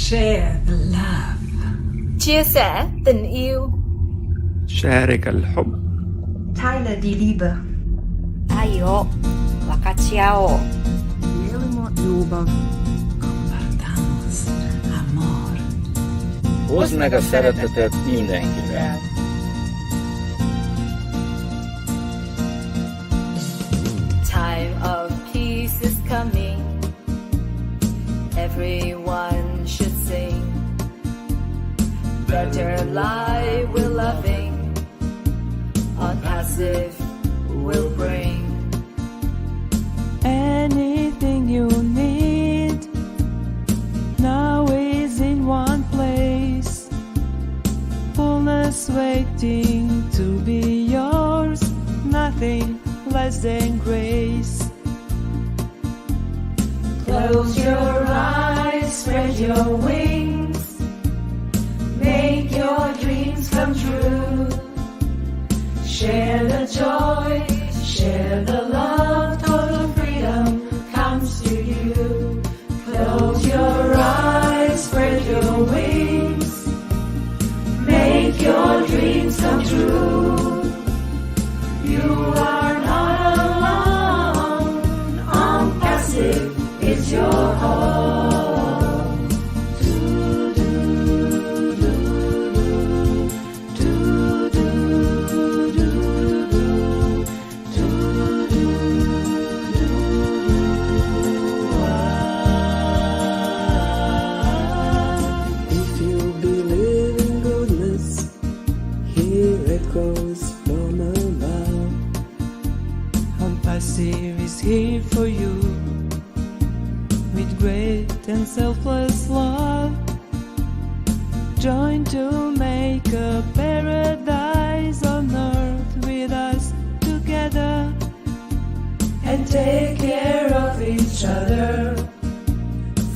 Share the love. Chia sẻ tình yêu. شارك الحب. Teile die Liebe. 愛を分かち合おう。 Dijelimo ljubav. Compartamos amor. Oszd meg a szeretetet mindenkivel. Time of peace is coming. Everyone should sing. Better life we're loving. Onpassive will bring. Anything you need now is in one place. Fullness waiting to be yours. Nothing less than grace. Close your eyes, spread your wings. Make your dreams come true. Share the joy, share the love. Total freedom comes to you. Close your eyes, spread your wings. Make your dreams come true. You are not alone. Onpassive is your home. If you believe in goodness, here it goes from above. Onpassive is here for you with great and selfless love. Join to make a paradise on earth with us together. And take care of each other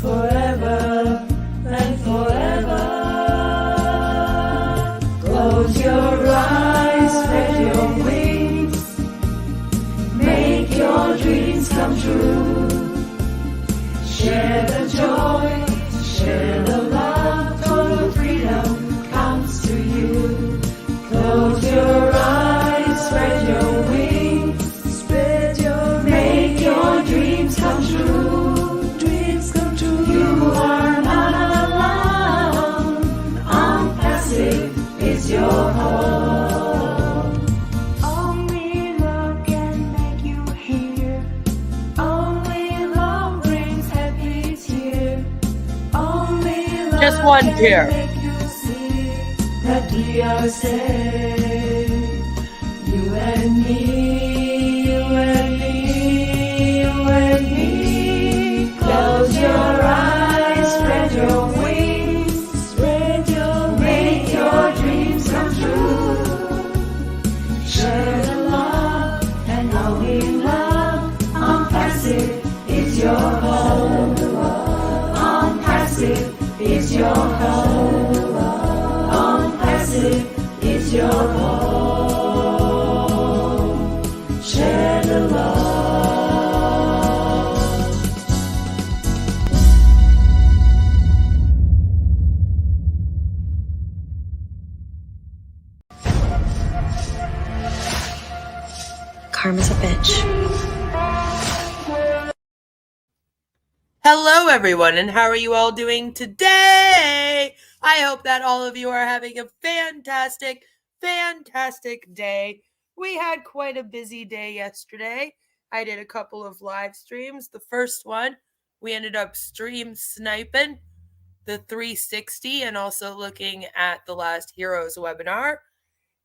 forever and forever. Close your eyes, spread your wings. Make your dreams come true. Share the joy, share the love. Total freedom comes to you. Close your eyes, spread your wings. Spread your make your dreams come true. Dreams come true. You are not alone. Onpassive is your home. Only love can make you hear. Only love brings happy tear. Only love Just one can tear. make you see that we are safe. You and me, you and me, you and me. Close your eyes, spread your wings, spread your make your dreams come true. Share the love and only love. Onpassive is your home. Onpassive is your home. Onpassive is your home. Share the love. Karma's a bitch. Hello, everyone, and how are you all doing today? I hope that all of you are having a fantastic, fantastic day. We had quite a busy day yesterday. I did a couple of live streams. The first one, we ended up stream sniping the 360 and also looking at the last Heroes webinar.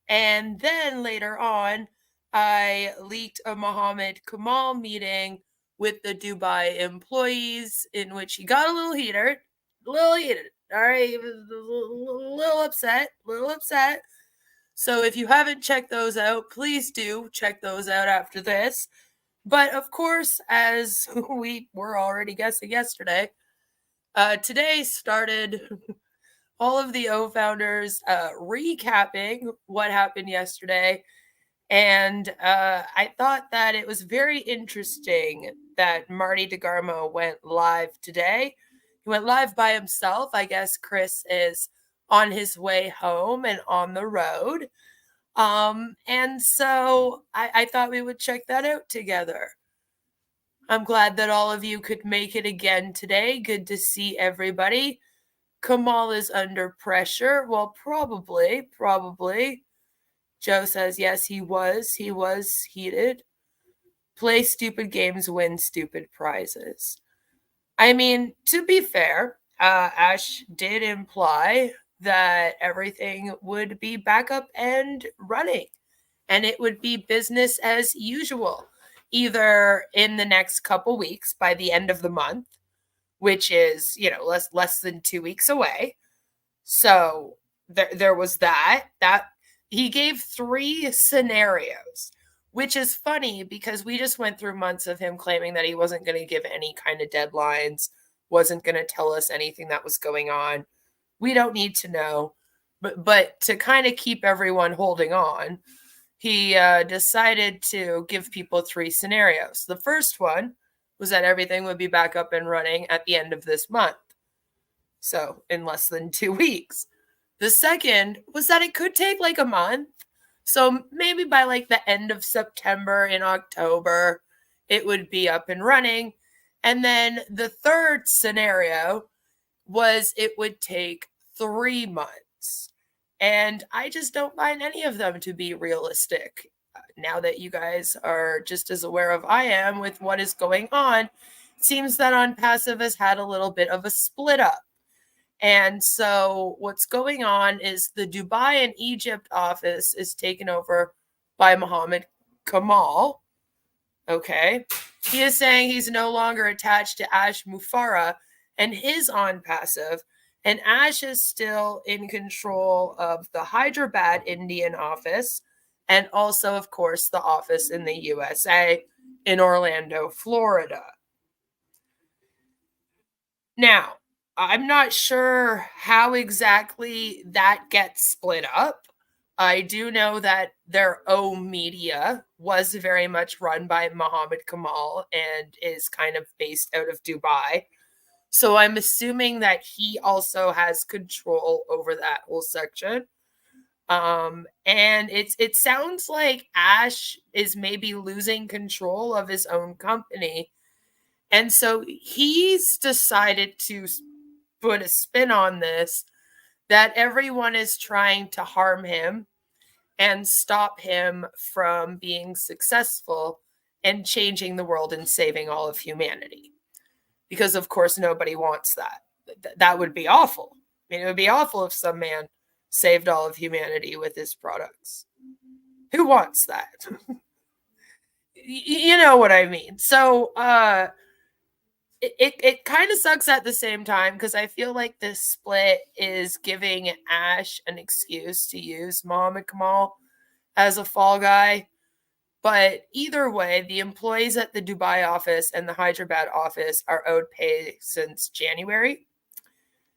And then later on, I leaked a Mohammed Kamal meeting with the Dubai employees in which he got a little heated. All right, he was a little upset. So if you haven't checked those out, please do check those out after this. But of course, as we were already guessing yesterday, today started all of the O founders recapping what happened yesterday. And I thought that it was very interesting that Marty DeGarmo went live today He went live by himself. I guess Chris is on his way home and on the road. And so I thought we would check that out together. I'm glad that all of you could make it again today. Good to see everybody. Kamal is under pressure. Well, probably. Joe says, yes, he was. He was heated. Play stupid games, win stupid prizes. I mean, to be fair, Ash did imply that everything would be back up and running, and it would be business as usual, either in the next couple weeks by the end of the month, which is, less than 2 weeks away. So there was that he gave 3 scenarios, which is funny because we just went through months of him claiming that he wasn't going to give any kind of deadlines, wasn't going to tell us anything that was going on. We don't need to know. But to kind of keep everyone holding on, he decided to give people 3 scenarios. The first one was that everything would be back up and running at the end of this month. So in less than 2 weeks. The second was that it could take like a month. So maybe by like the end of September, in October, it would be up and running. And then the third scenario was it would take 3 months. And I just don't find any of them to be realistic. Now that you guys are just as aware of I am with what is going on, it seems that Onpassive has had a little bit of a split up. And so what's going on is the Dubai and Egypt office is taken over by Mohammed Kamal. Okay. He is saying he's no longer attached to Ash Mufareh and his Onpassive, and Ash is still in control of the Hyderabad Indian office and also, of course, the office in the USA in Orlando, Florida. Now, I'm not sure how exactly that gets split up. I do know that their O Media was very much run by Mohammed Kamal and is kind of based out of Dubai. So I'm assuming that he also has control over that whole section. And it sounds like Ash is maybe losing control of his own company. And so he's decided to put a spin on this, that everyone is trying to harm him and stop him from being successful and changing the world and saving all of humanity. Because, of course, nobody wants that. That would be awful. I mean, it would be awful if some man saved all of humanity with his products. Who wants that? You know what I mean? So, it kind of sucks at the same time because I feel like this split is giving Ash an excuse to use Mohammed Kamal as a fall guy. But either way, the employees at the Dubai office and the Hyderabad office are owed pay since January.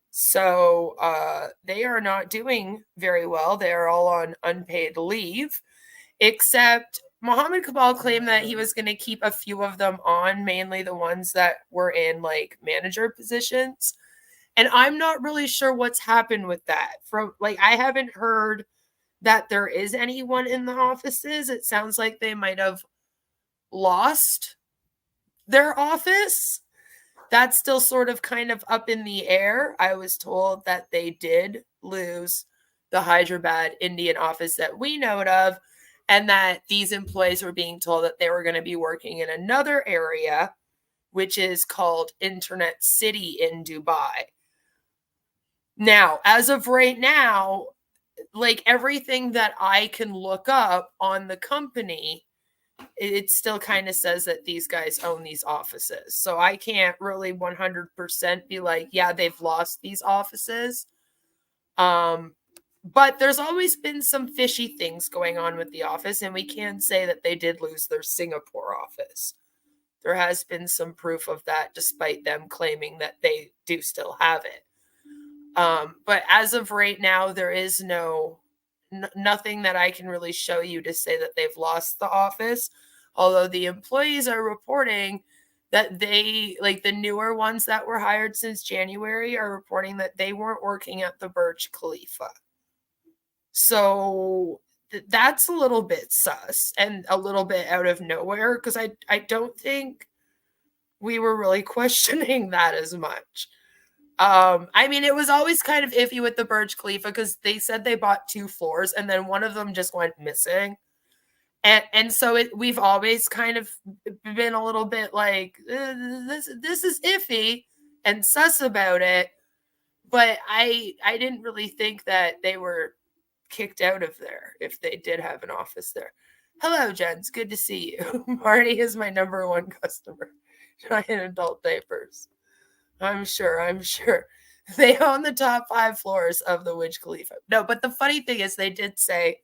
So they are not doing very well. They are all on unpaid leave, except Mohammed Kamal claimed that he was going to keep a few of them on, mainly the ones that were in like manager positions. And I'm not really sure what's happened with that. I haven't heard that there is anyone in the offices. It sounds like they might have lost their office. That's still sort of kind of up in the air. I was told that they did lose the Hyderabad Indian office that we know of, and that these employees were being told that they were going to be working in another area, which is called Internet City in Dubai. Now, as of right now, like everything that I can look up on the company, it still kind of says that these guys own these offices. So I can't really 100% be like, yeah, they've lost these offices. But there's always been some fishy things going on with the office, and we can say that they did lose their Singapore office. There has been some proof of that, despite them claiming that they do still have it. But as of right now, there is nothing that I can really show you to say that they've lost the office, although the employees are reporting that they, like the newer ones that were hired since January, are reporting that they weren't working at the Burj Khalifa. So that's a little bit sus and a little bit out of nowhere, because I don't think we were really questioning that as much. I mean, it was always kind of iffy with the Burj Khalifa because they said they bought 2 floors and then one of them just went missing. And so we've always kind of been a little bit like, this is iffy and sus about it. But I didn't really think that they were kicked out of there if they did have an office there. Hello, Jens. Good to see you. Marty is my number 1 customer. Giant adult diapers. I'm sure. They own the top 5 floors of the Burj Khalifa. No, but the funny thing is they did say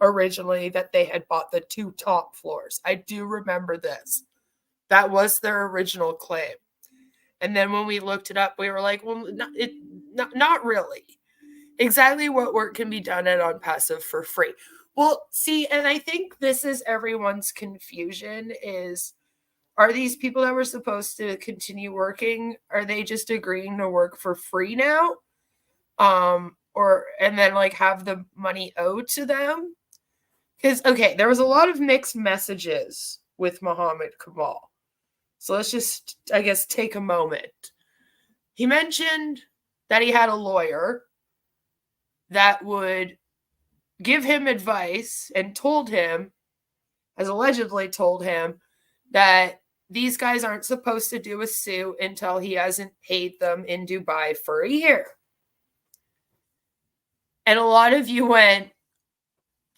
originally that they had bought the 2 top floors. I do remember this. That was their original claim. And then when we looked it up, we were like, well, not really. Exactly what work can be done at Onpassive for free. Well, see, and I think this is everyone's confusion is, are these people that were supposed to continue working, are they just agreeing to work for free now? And then like have the money owed to them? Because, okay, there was a lot of mixed messages with Mohammed Kamal. So let's just, I guess, take a moment. He mentioned that he had a lawyer that would give him advice and allegedly told him that these guys aren't supposed to do a suit until he hasn't paid them in Dubai for a year. And a lot of you went,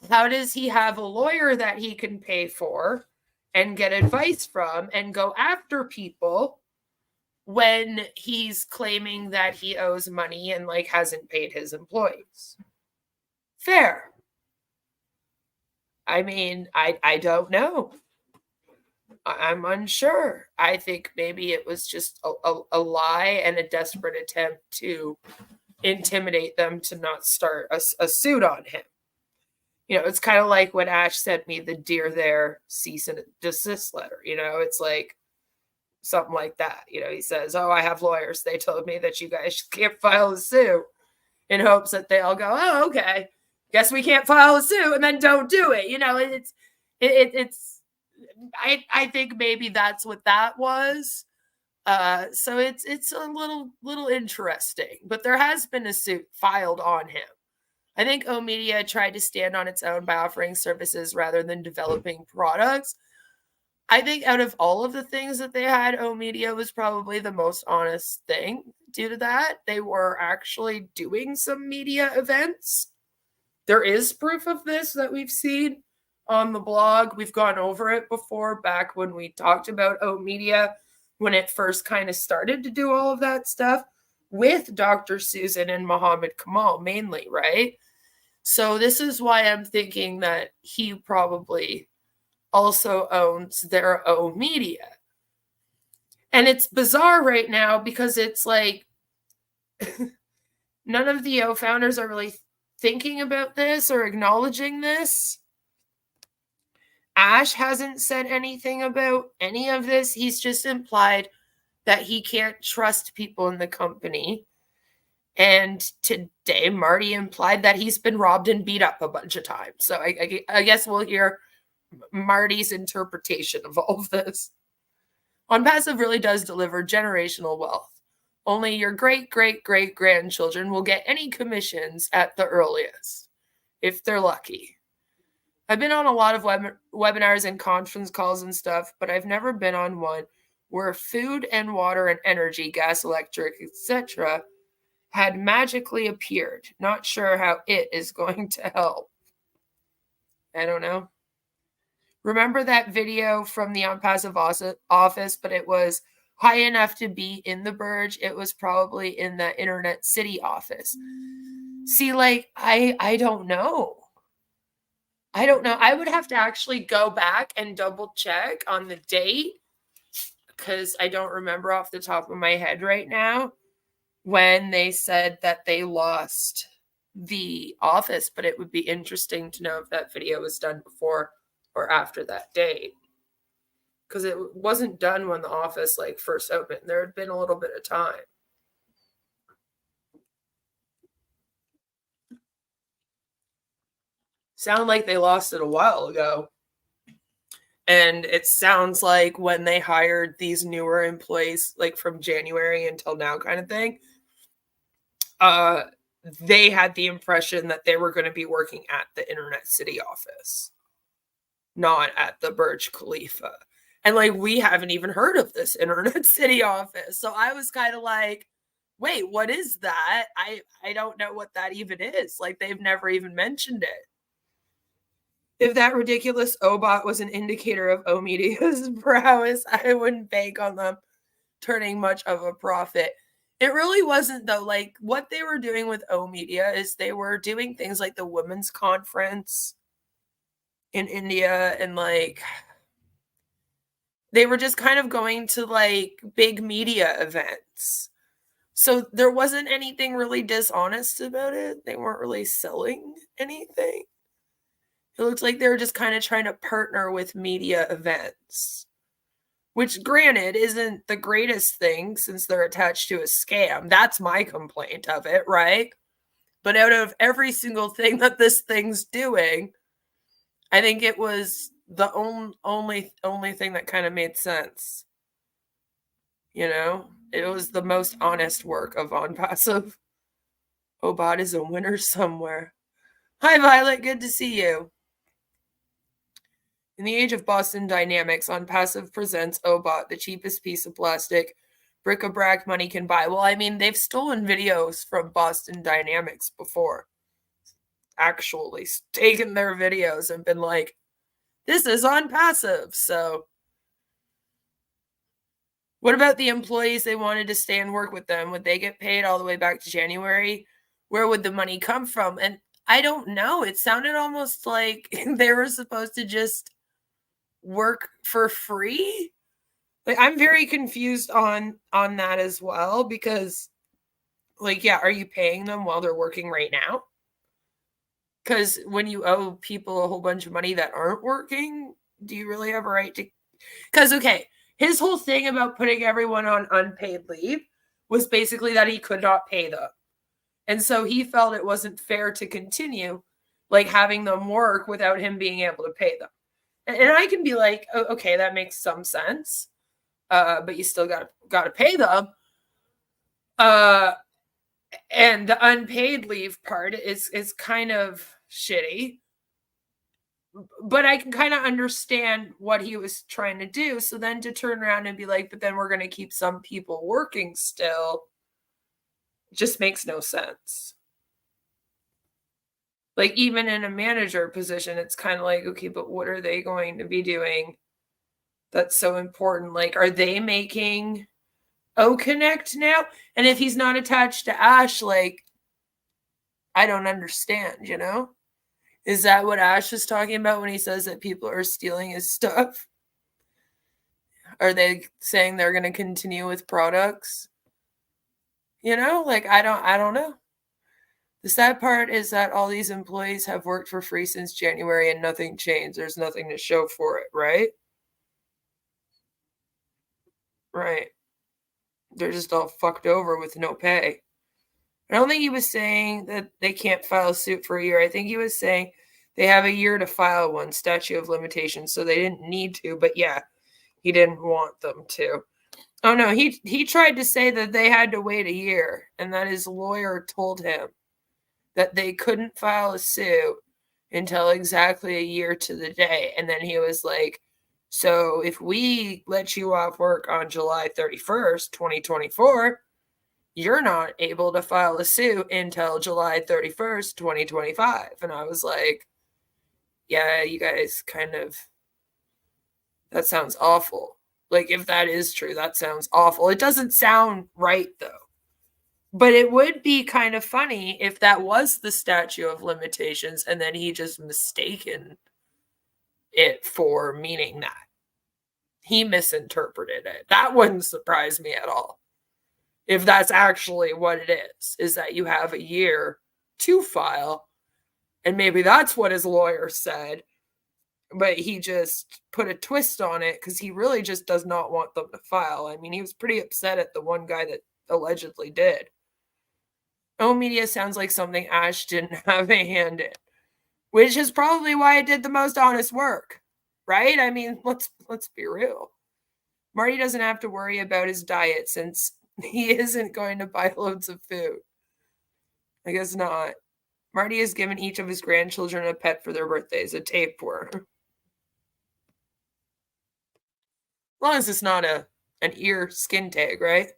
how does he have a lawyer that he can pay for and get advice from and go after people when he's claiming that he owes money and like hasn't paid his employees? Fair. I mean, I don't know. I'm unsure. I think maybe it was just a lie and a desperate attempt to intimidate them to not start a suit on him. You know, it's kind of like when Ash sent me the Dear There cease and desist letter. You know, it's like something like that. You know, he says, oh, I have lawyers. They told me that you guys can't file a suit, in hopes that they'll go, oh, okay, guess we can't file a suit, and then don't do it. You know, I think maybe that's what that was. So it's a little interesting, but there has been a suit filed on him. I think O Media tried to stand on its own by offering services rather than developing products. I think out of all of the things that they had, O Media was probably the most honest thing. Due to that, they were actually doing some media events. There is proof of this that we've seen on the blog. We've gone over it before, back when we talked about O Media, when it first kind of started to do all of that stuff with Dr. Susan and Mohammed Kamal mainly, right? So this is why I'm thinking that he probably also owns their O Media. And it's bizarre right now because it's like none of the O founders are really thinking about this or acknowledging this. Ash hasn't said anything about any of this. He's just implied that he can't trust people in the company. And today, Marty implied that he's been robbed and beat up a bunch of times. So I guess we'll hear Marty's interpretation of all of this. Onpassive really does deliver generational wealth. Only your great-great-great-grandchildren will get any commissions at the earliest, if they're lucky. I've been on a lot of webinars and conference calls and stuff, but I've never been on one where food and water and energy, gas, electric, etc. had magically appeared. Not sure how it is going to help. I don't know. Remember that video from the Onpassive office, but it was high enough to be in the Burj. It was probably in the Internet City office. See, like, I don't know. I don't know. I would have to actually go back and double check on the date because I don't remember off the top of my head right now when they said that they lost the office, but it would be interesting to know if that video was done before or after that date. because it wasn't done when the office like first opened. There had been a little bit of time. Sound like they lost it a while ago. And it sounds like when they hired these newer employees, like from January until now kind of thing, they had the impression that they were going to be working at the Internet City office, not at the Burj Khalifa. And like, we haven't even heard of this Internet City office. So I was kind of like, wait, what is that? I don't know what that even is. Like, they've never even mentioned it. If that ridiculous O-bot was an indicator of O-Media's prowess, I wouldn't bank on them turning much of a profit. It really wasn't, though. Like, what they were doing with O-Media is they were doing things like the Women's Conference in India, and like, they were just kind of going to like big media events. So there wasn't anything really dishonest about it. They weren't really selling anything. It looked like they were just kind of trying to partner with media events, which granted isn't the greatest thing since they're attached to a scam. That's my complaint of it, right? But out of every single thing that this thing's doing, I think it was the only thing that kind of made sense. You know, it was the most honest work of Onpassive. Obot is a winner somewhere. Hi, Violet. Good to see you. In the age of Boston Dynamics, Onpassive presents Obot, the cheapest piece of plastic bric-a-brac money can buy. Well, I mean, they've stolen videos from Boston Dynamics before. Actually taken their videos and been like, this is Onpassive. So what about the employees they wanted to stay and work with them? Would they get paid all the way back to January? Where would the money come from? And I don't know. It sounded almost like they were supposed to just work for free. Like, I'm very confused on that as well, because like, yeah, are you paying them while they're working right now? Because when you owe people a whole bunch of money that aren't working, do you really have a right to? Because, okay, his whole thing about putting everyone on unpaid leave was basically that he could not pay them. And so he felt it wasn't fair to continue like having them work without him being able to pay them. And I can be like, oh, okay, that makes some sense. But you still got to pay them. And the unpaid leave part is kind of shitty. But I can kind of understand what he was trying to do. So then to turn around and be like, but then we're going to keep some people working still, just makes no sense. Like, even in a manager position, it's kind of like, okay, but what are they going to be doing that's so important? Like, are they making O-Connect now? And if he's not attached to Ash, like, I don't understand, you know? Is that what Ash is talking about when he says that people are stealing his stuff? Are they saying they're going to continue with products? You know, like, I don't know. The sad part is that all these employees have worked for free since January and nothing changed. There's nothing to show for it, right? Right. They're just all fucked over with no pay. I don't think he was saying that they can't file a suit for a year. I think he was saying they have a year to file one, statute of limitations, so they didn't need to. But yeah, he didn't want them to. Oh no, he tried to say that they had to wait a year, and that his lawyer told him that they couldn't file a suit until exactly a year to the day. And then he was like, so if we let you off work on July 31st, 2024, you're not able to file a suit until July 31st, 2025. And I was like, yeah, you guys kind of, that sounds awful. Like, if that is true, that sounds awful. It doesn't sound right, though. But it would be kind of funny if that was the statute of limitations and then he just mistaken it for meaning that. He misinterpreted it. That wouldn't surprise me at all. If that's actually what it is that you have a year to file, and maybe that's what his lawyer said, but he just put a twist on it because he really just does not want them to file. I mean, he was pretty upset at the one guy that allegedly did. O Media sounds like something Ash didn't have a hand in, which is probably why it did the most honest work, right? I mean, let's be real. Marty doesn't have to worry about his diet since he isn't going to buy loads of food. I guess not. Marty has given each of his grandchildren a pet for their birthdays, a tapeworm. As long as it's not an ear skin tag, right?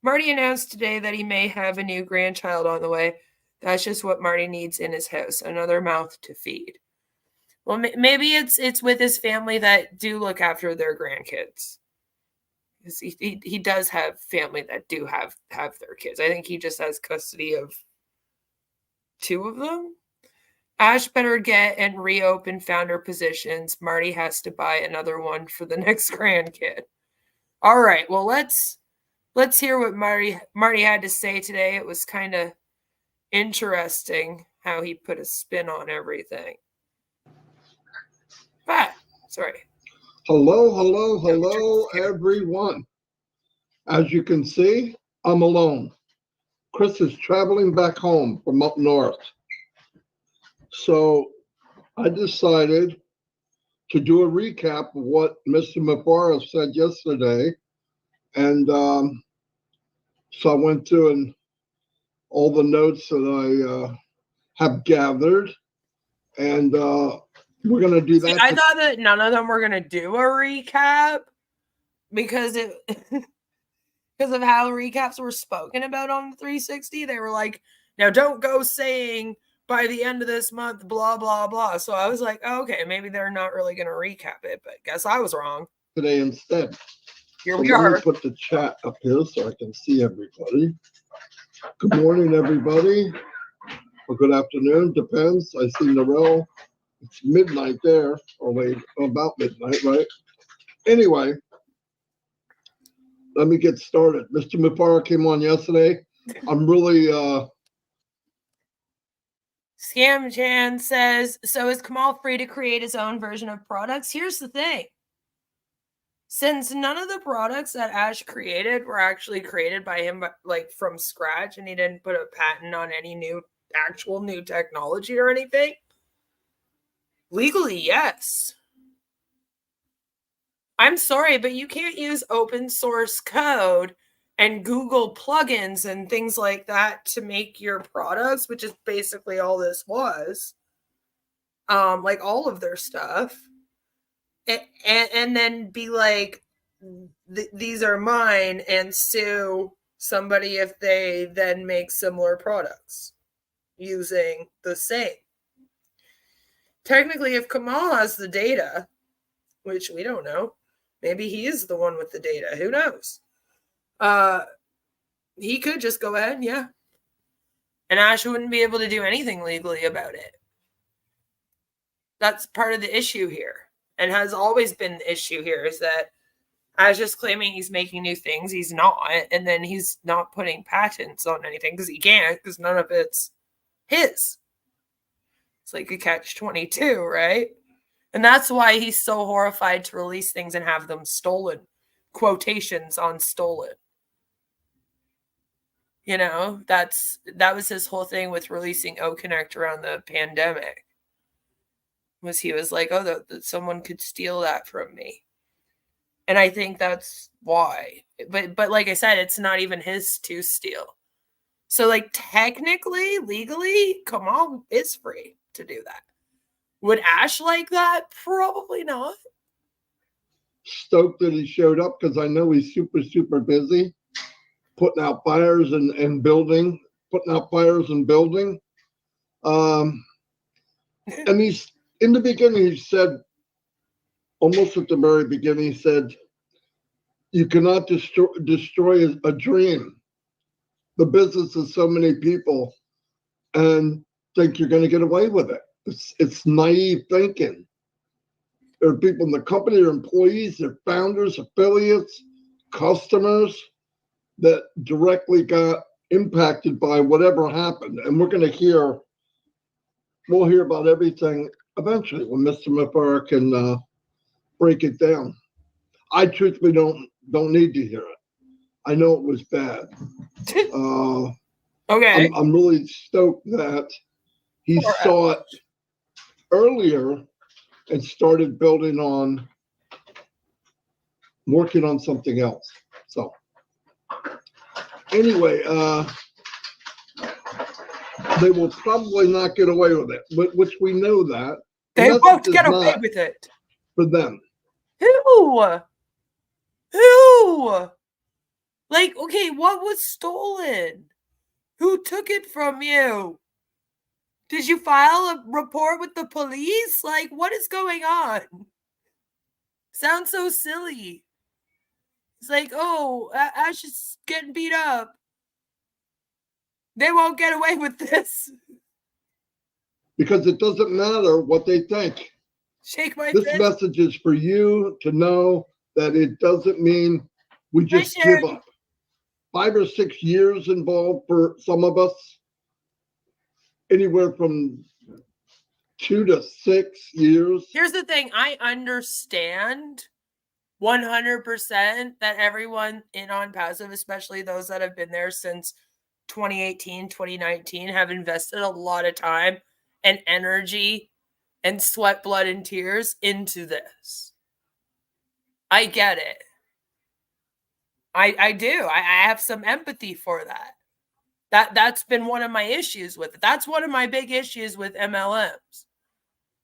Marty announced today that he may have a new grandchild on the way. That's just what Marty needs in his house, another mouth to feed. Well, maybe it's with his family that do look after their grandkids. He does have family that do have their kids. I think he just has custody of 2 of them. Ash better get and reopen founder positions. Marty has to buy another one for the next grandkid. All right, well, let's hear what Marty had to say today. It was kind of interesting how he put a spin on everything. But, sorry. Hello, everyone. As you can see, I'm alone. Chris is traveling back home from up north. So I decided to do a recap of what Mr. Mufareh said yesterday. And so I went through all the notes that I have gathered. And we're going to do that. I thought that none of them were going to do a recap because because of how recaps were spoken about on the 360. They were like, now don't go saying by the end of this month, blah, blah, blah. So I was like, oh, okay, maybe they're not really going to recap it, but guess I was wrong. Today instead. Here we are. Let me put the chat up here so I can see everybody. Good morning, everybody. Or good afternoon, depends. I see Narelle. It's midnight there, or late, about midnight, right? Anyway, let me get started. Mr. Mufareh came on yesterday. I'm really Scam Chan says, so is Kamal free to create his own version of products? Here's the thing. Since none of the products that Ash created were actually created by him, like from scratch, and he didn't put a patent on any actual new technology or anything, legally, yes. I'm sorry, but you can't use open source code and Google plugins and things like that to make your products, which is basically all this was. Like all of their stuff. And then be like, these are mine, and sue somebody if they then make similar products using the same. Technically, if Kamal has the data, which we don't know, maybe he is the one with the data. Who knows? He could just go ahead, yeah. And Ash wouldn't be able to do anything legally about it. That's part of the issue here, and has always been the issue here, is that Ash is claiming he's making new things. He's not, and then he's not putting patents on anything because he can't, because none of it's his. It's like a catch-22, right? And that's why he's so horrified to release things and have them stolen. Quotations on stolen. You know, that was his whole thing with releasing O-Connect around the pandemic. Was he was like, oh, that someone could steal that from me. And I think that's why. But like I said, it's not even his to steal. So like technically, legally, Kamal is free to do that. Would Ash like that? Probably not. Stoked that he showed up because I know he's super, super busy putting out fires and building, and he's, in the beginning, he said, almost at the very beginning, he said, you cannot destroy a dream. The business is so many people and think you're going to get away with it. It's naive thinking. There are people in the company, their employees, their founders, affiliates, customers that directly got impacted by whatever happened. And we'll hear about everything eventually, when Mr. Mufareh can break it down. I truthfully don't need to hear it. I know it was bad. Okay. I'm really stoked that he saw it earlier and started building on working on something else. So anyway, they will probably not get away with it, which we know that. They The won't message get is away not with it. for them. Who? Who? Like, okay, what was stolen? Who took it from you? Did you file a report with the police? Like, what is going on? Sounds so silly. It's like, oh, Ash is getting beat up. They won't get away with this. Because it doesn't matter what they think. Shake my This fist. message is for you to know that it doesn't mean we just give up. 5 or 6 years involved for some of us, anywhere from 2 to 6 years. Here's the thing. I understand 100% that everyone in Onpassive, especially those that have been there since 2018, 2019, have invested a lot of time and energy and sweat, blood, and tears into this. I get it. I do. I have some empathy for that. That's been one of my issues with it. That's one of my big issues with MLMs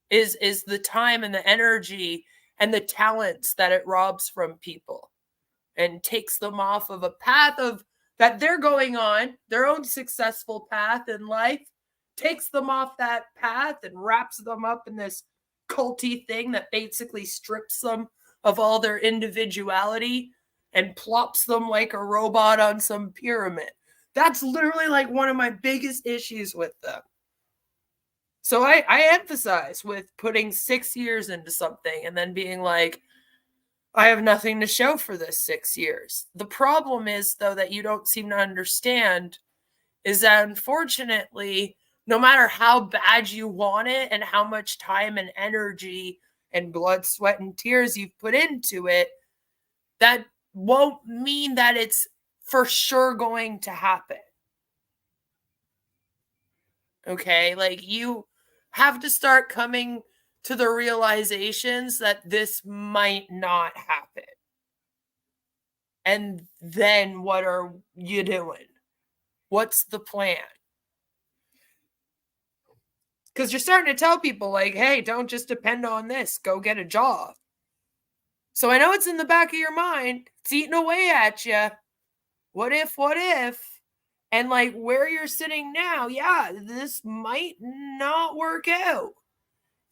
is the time and the energy and the talents that it robs from people and takes them off of a path of that they're going on, their own successful path in life, takes them off that path and wraps them up in this culty thing that basically strips them of all their individuality and plops them like a robot on some pyramid. That's literally like one of my biggest issues with them. So I emphasize with putting 6 years into something and then being like, I have nothing to show for this 6 years. The problem is, though, that you don't seem to understand is that unfortunately, no matter how bad you want it and how much time and energy and blood, sweat, and tears you've put into it, that won't mean that it's for sure going to happen. Okay? Like, you have to start coming to the realizations that this might not happen. And then what are you doing? What's the plan? Because you're starting to tell people, like, hey, don't just depend on this. Go get a job. So I know it's in the back of your mind. It's eating away at you. What if? What if? And like where you're sitting now, yeah, this might not work out.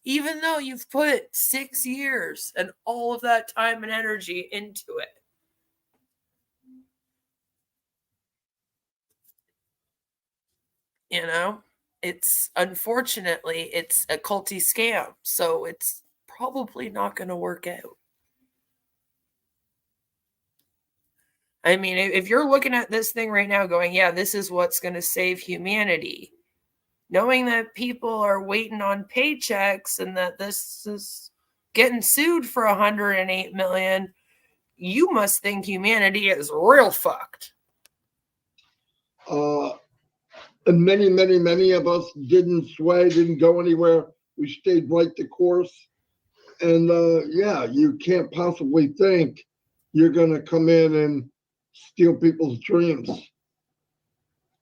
Even though you've put 6 years and all of that time and energy into it. You know, it's unfortunately, it's a culty scam. So it's probably not going to work out. I mean, if you're looking at this thing right now going, yeah, this is what's going to save humanity, knowing that people are waiting on paychecks and that this is getting sued for $108 million, you must think humanity is real fucked. And many of us didn't sway, didn't go anywhere. We stayed right the course. And yeah, you can't possibly think you're going to come in and steal people's dreams.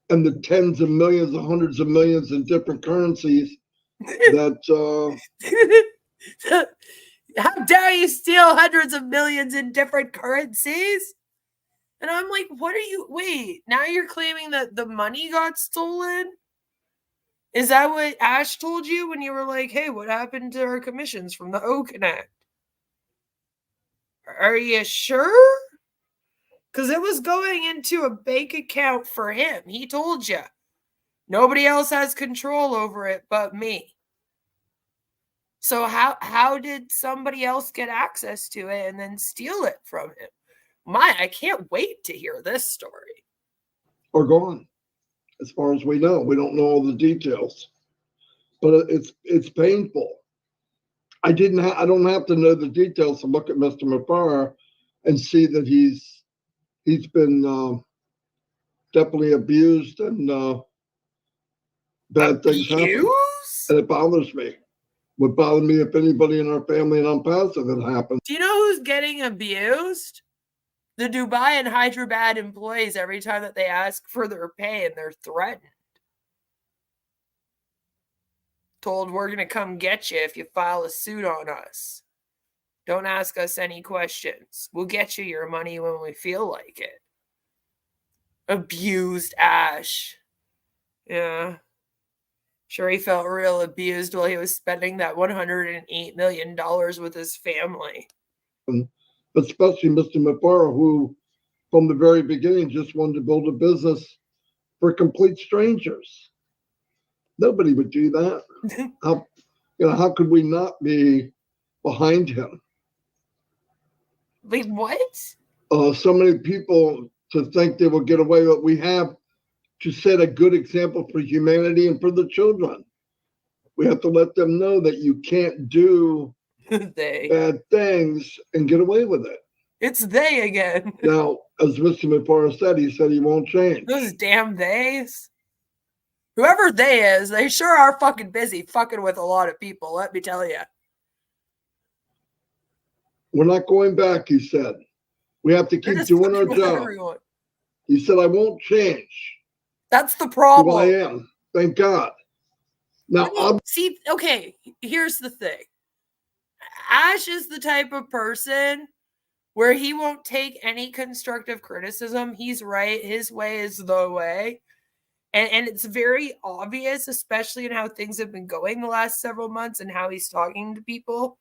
And the tens of millions, the hundreds of millions in different currencies that... How dare you steal hundreds of millions in different currencies? And I'm like, what are you... Wait, now you're claiming that the money got stolen? Is that what Ash told you when you were like, hey, what happened to our commissions from the O Connect? Are you sure? Because it was going into a bank account for him. He told you. Nobody else has control over it but me. So how did somebody else get access to it and then steal it from him? I can't wait to hear this story. Or gone, as far as we know. We don't know all the details. But it's painful. I don't have to know the details to look at Mr. Mufareh and see that he's been definitely abused and bad things happen. Abuse? And it bothers me. Would bother me if anybody in our family in Onpassive had happened. Do you know who's getting abused? The Dubai and Hyderabad employees every time that they ask for their pay and they're threatened. Told we're going to come get you if you file a suit on us. Don't ask us any questions. We'll get you your money when we feel like it. Abused Ash. Yeah. Sure, he felt real abused while he was spending that $108 million with his family. Especially Mr. Mufareh, who from the very beginning just wanted to build a business for complete strangers. Nobody would do that. How could we not be behind him? Wait, what? So many people to think they will get away with what we have to set a good example for humanity and for the children. We have to let them know that you can't do bad things and get away with it. It's they again. Now, as Mr. Mufareh said he won't change. Those damn theys. Whoever they is, they sure are fucking busy fucking with a lot of people, let me tell you. We're not going back, he said. We have to keep doing our job. Everyone. He said, I won't change. That's the problem. Who I am. Thank God. Now, see, okay, here's the thing. Ash is the type of person where he won't take any constructive criticism. He's right. His way is the way. And it's very obvious, especially in how things have been going the last several months and how he's talking to people,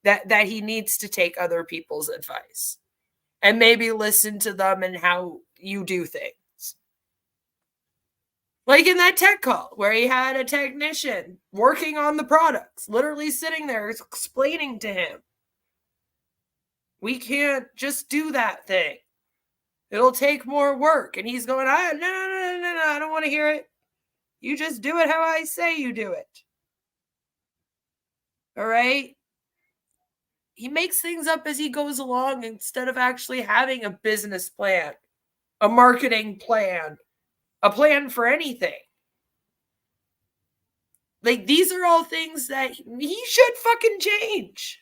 that he needs to take other people's advice and maybe listen to them and how you do things. Like in that tech call where he had a technician working on the products, literally sitting there explaining to him, we can't just do that thing. It'll take more work. And he's going, no, I don't want to hear it. You just do it how I say you do it. All right? He makes things up as he goes along instead of actually having a business plan, a marketing plan, a plan for anything. Like, these are all things that he should fucking change.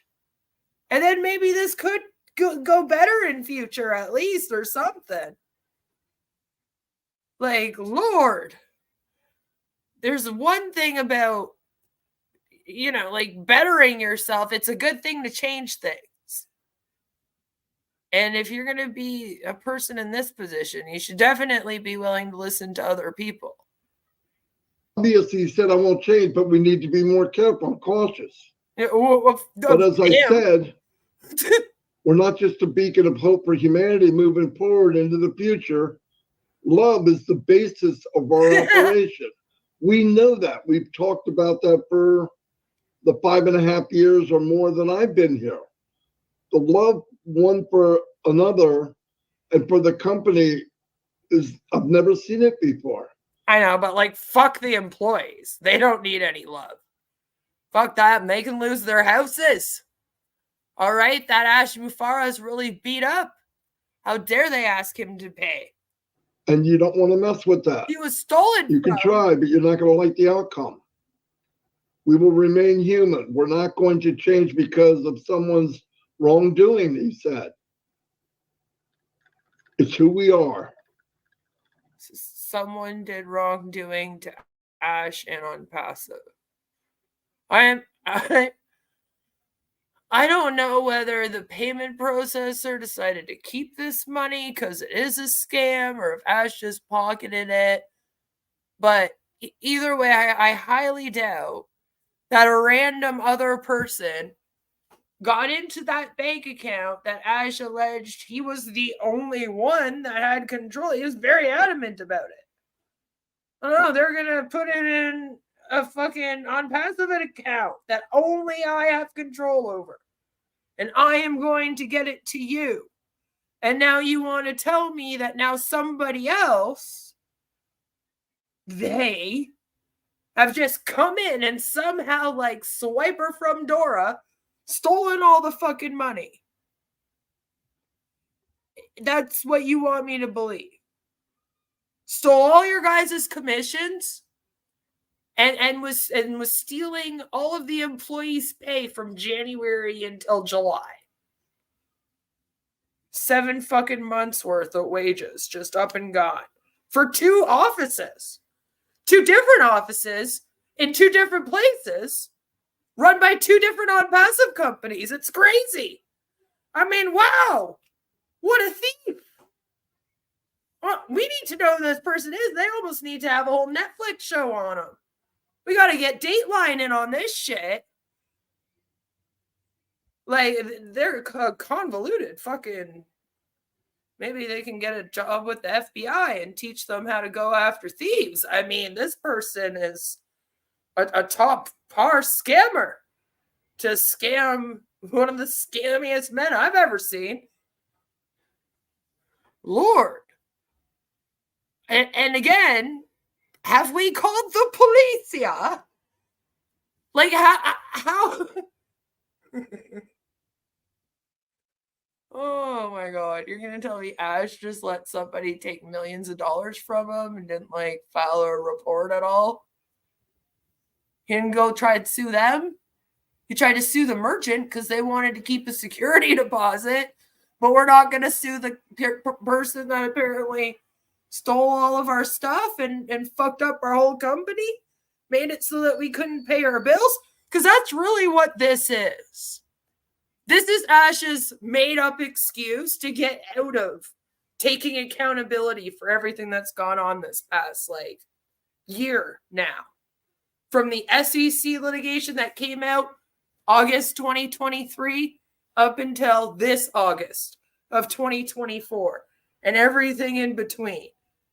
And then maybe this could go better in future at least or something. Like, Lord. There's one thing about, like bettering yourself. It's a good thing to change things. And if you're going to be a person in this position, you should definitely be willing to listen to other people. Obviously, he said, I won't change, but we need to be more careful and cautious. But as I said, we're not just a beacon of hope for humanity moving forward into the future. Love is the basis of our operation. We know that. We've talked about that for the 5.5 years or more that I've been here. The love one for another and for the company I've never seen it before. I know, but like, fuck the employees. They don't need any love. Fuck that. And they can lose their houses. All right, that Ash Mufareh is really beat up. How dare they ask him to pay? And you don't want to mess with that. He was stolen. You can try, but you're not going to like the outcome. We will remain human. We're not going to change because of someone's wrongdoing, he said. It's who we are. Someone did wrongdoing to Ash and Onpassive. I don't know whether the payment processor decided to keep this money because it is a scam or if Ash just pocketed it. But either way, I highly doubt that a random other person got into that bank account that Ash alleged he was the only one that had control. He was very adamant about it. Oh, they're going to put it in a fucking Onpassive account that only I have control over. And I am going to get it to you. And now you want to tell me that now somebody else, they have just come in and somehow like Swiper from Dora Stolen all the fucking money. That's what you want me to believe. Stole all your guys' commissions and was stealing all of the employees' pay from January until July. 7 fucking months worth of wages just up and gone for 2 offices. 2 different offices in 2 different places run by 2 different Onpassive companies. It's crazy. I mean, wow. What a thief. Well, we need to know who this person is. They almost need to have a whole Netflix show on them. We got to get Dateline in on this shit. Like, they're convoluted fucking... Maybe they can get a job with the FBI and teach them how to go after thieves. I mean, this person is a top par scammer to scam one of the scammiest men I've ever seen. Lord. And again, have we called the police here? Like, how? Oh my God. You're going to tell me Ash just let somebody take millions of dollars from him and didn't, like, file a report at all? He didn't go try to sue them? He tried to sue the merchant because they wanted to keep a security deposit, but we're not going to sue the person that apparently stole all of our stuff and fucked up our whole company, made it so that we couldn't pay our bills, because that's really what this is. This is Ash's made-up excuse to get out of taking accountability for everything that's gone on this past, like, year now. From the SEC litigation that came out August 2023 up until this August of 2024. And everything in between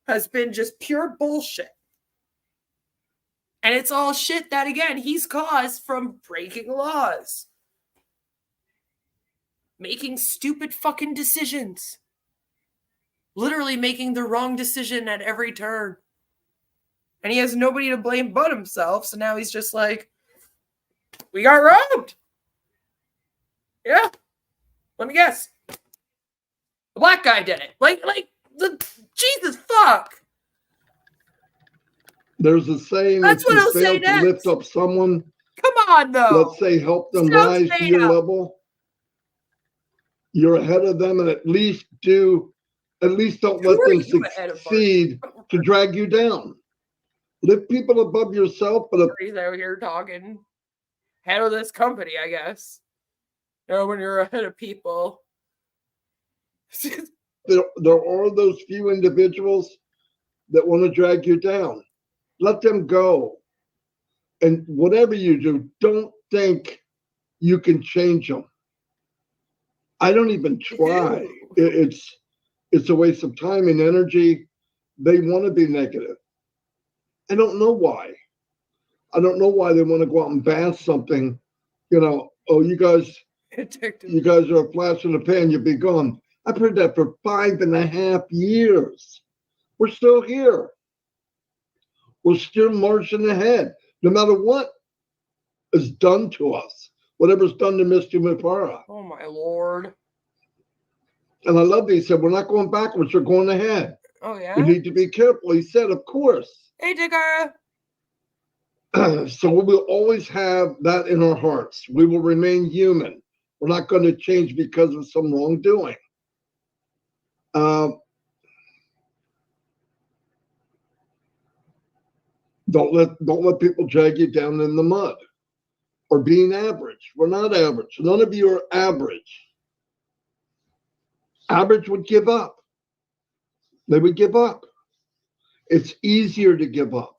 has been just pure bullshit. And it's all shit that, again, he's caused from breaking laws. Making stupid fucking decisions. Literally making the wrong decision at every turn. And he has nobody to blame but himself, so now he's just like, we got robbed. Yeah. Let me guess. The black guy did it. Like, Jesus fuck. There's a saying, that's what I'll say next. To lift up someone, come on, though. Let's say help them rise to your level. You're ahead of them, and at least don't let them succeed to drag you down. Lift people above yourself, but he's out here talking head of this company, I guess. You know, when you're ahead of people. there are those few individuals that want to drag you down. Let them go. And whatever you do, don't think you can change them. I don't even try. It's a waste of time and energy. They want to be negative. I don't know why. I don't know why they want to go out and bash something. You know, oh, you guys are a flash in the pan, you'll be gone. I've heard that for 5.5 years. We're still here. We're still marching ahead, no matter what is done to us, whatever's done to Mr. Mufareh. Oh, my Lord. And I love that he said, we're not going backwards, we're going ahead. Oh, yeah? We need to be careful. He said, of course. Hey, DeGarmo. So we will always have that in our hearts. We will remain human. We're not going to change because of some wrongdoing. Don't let people drag you down in the mud or being average. We're not average. None of you are average. Average would give up. They would give up. It's easier to give up.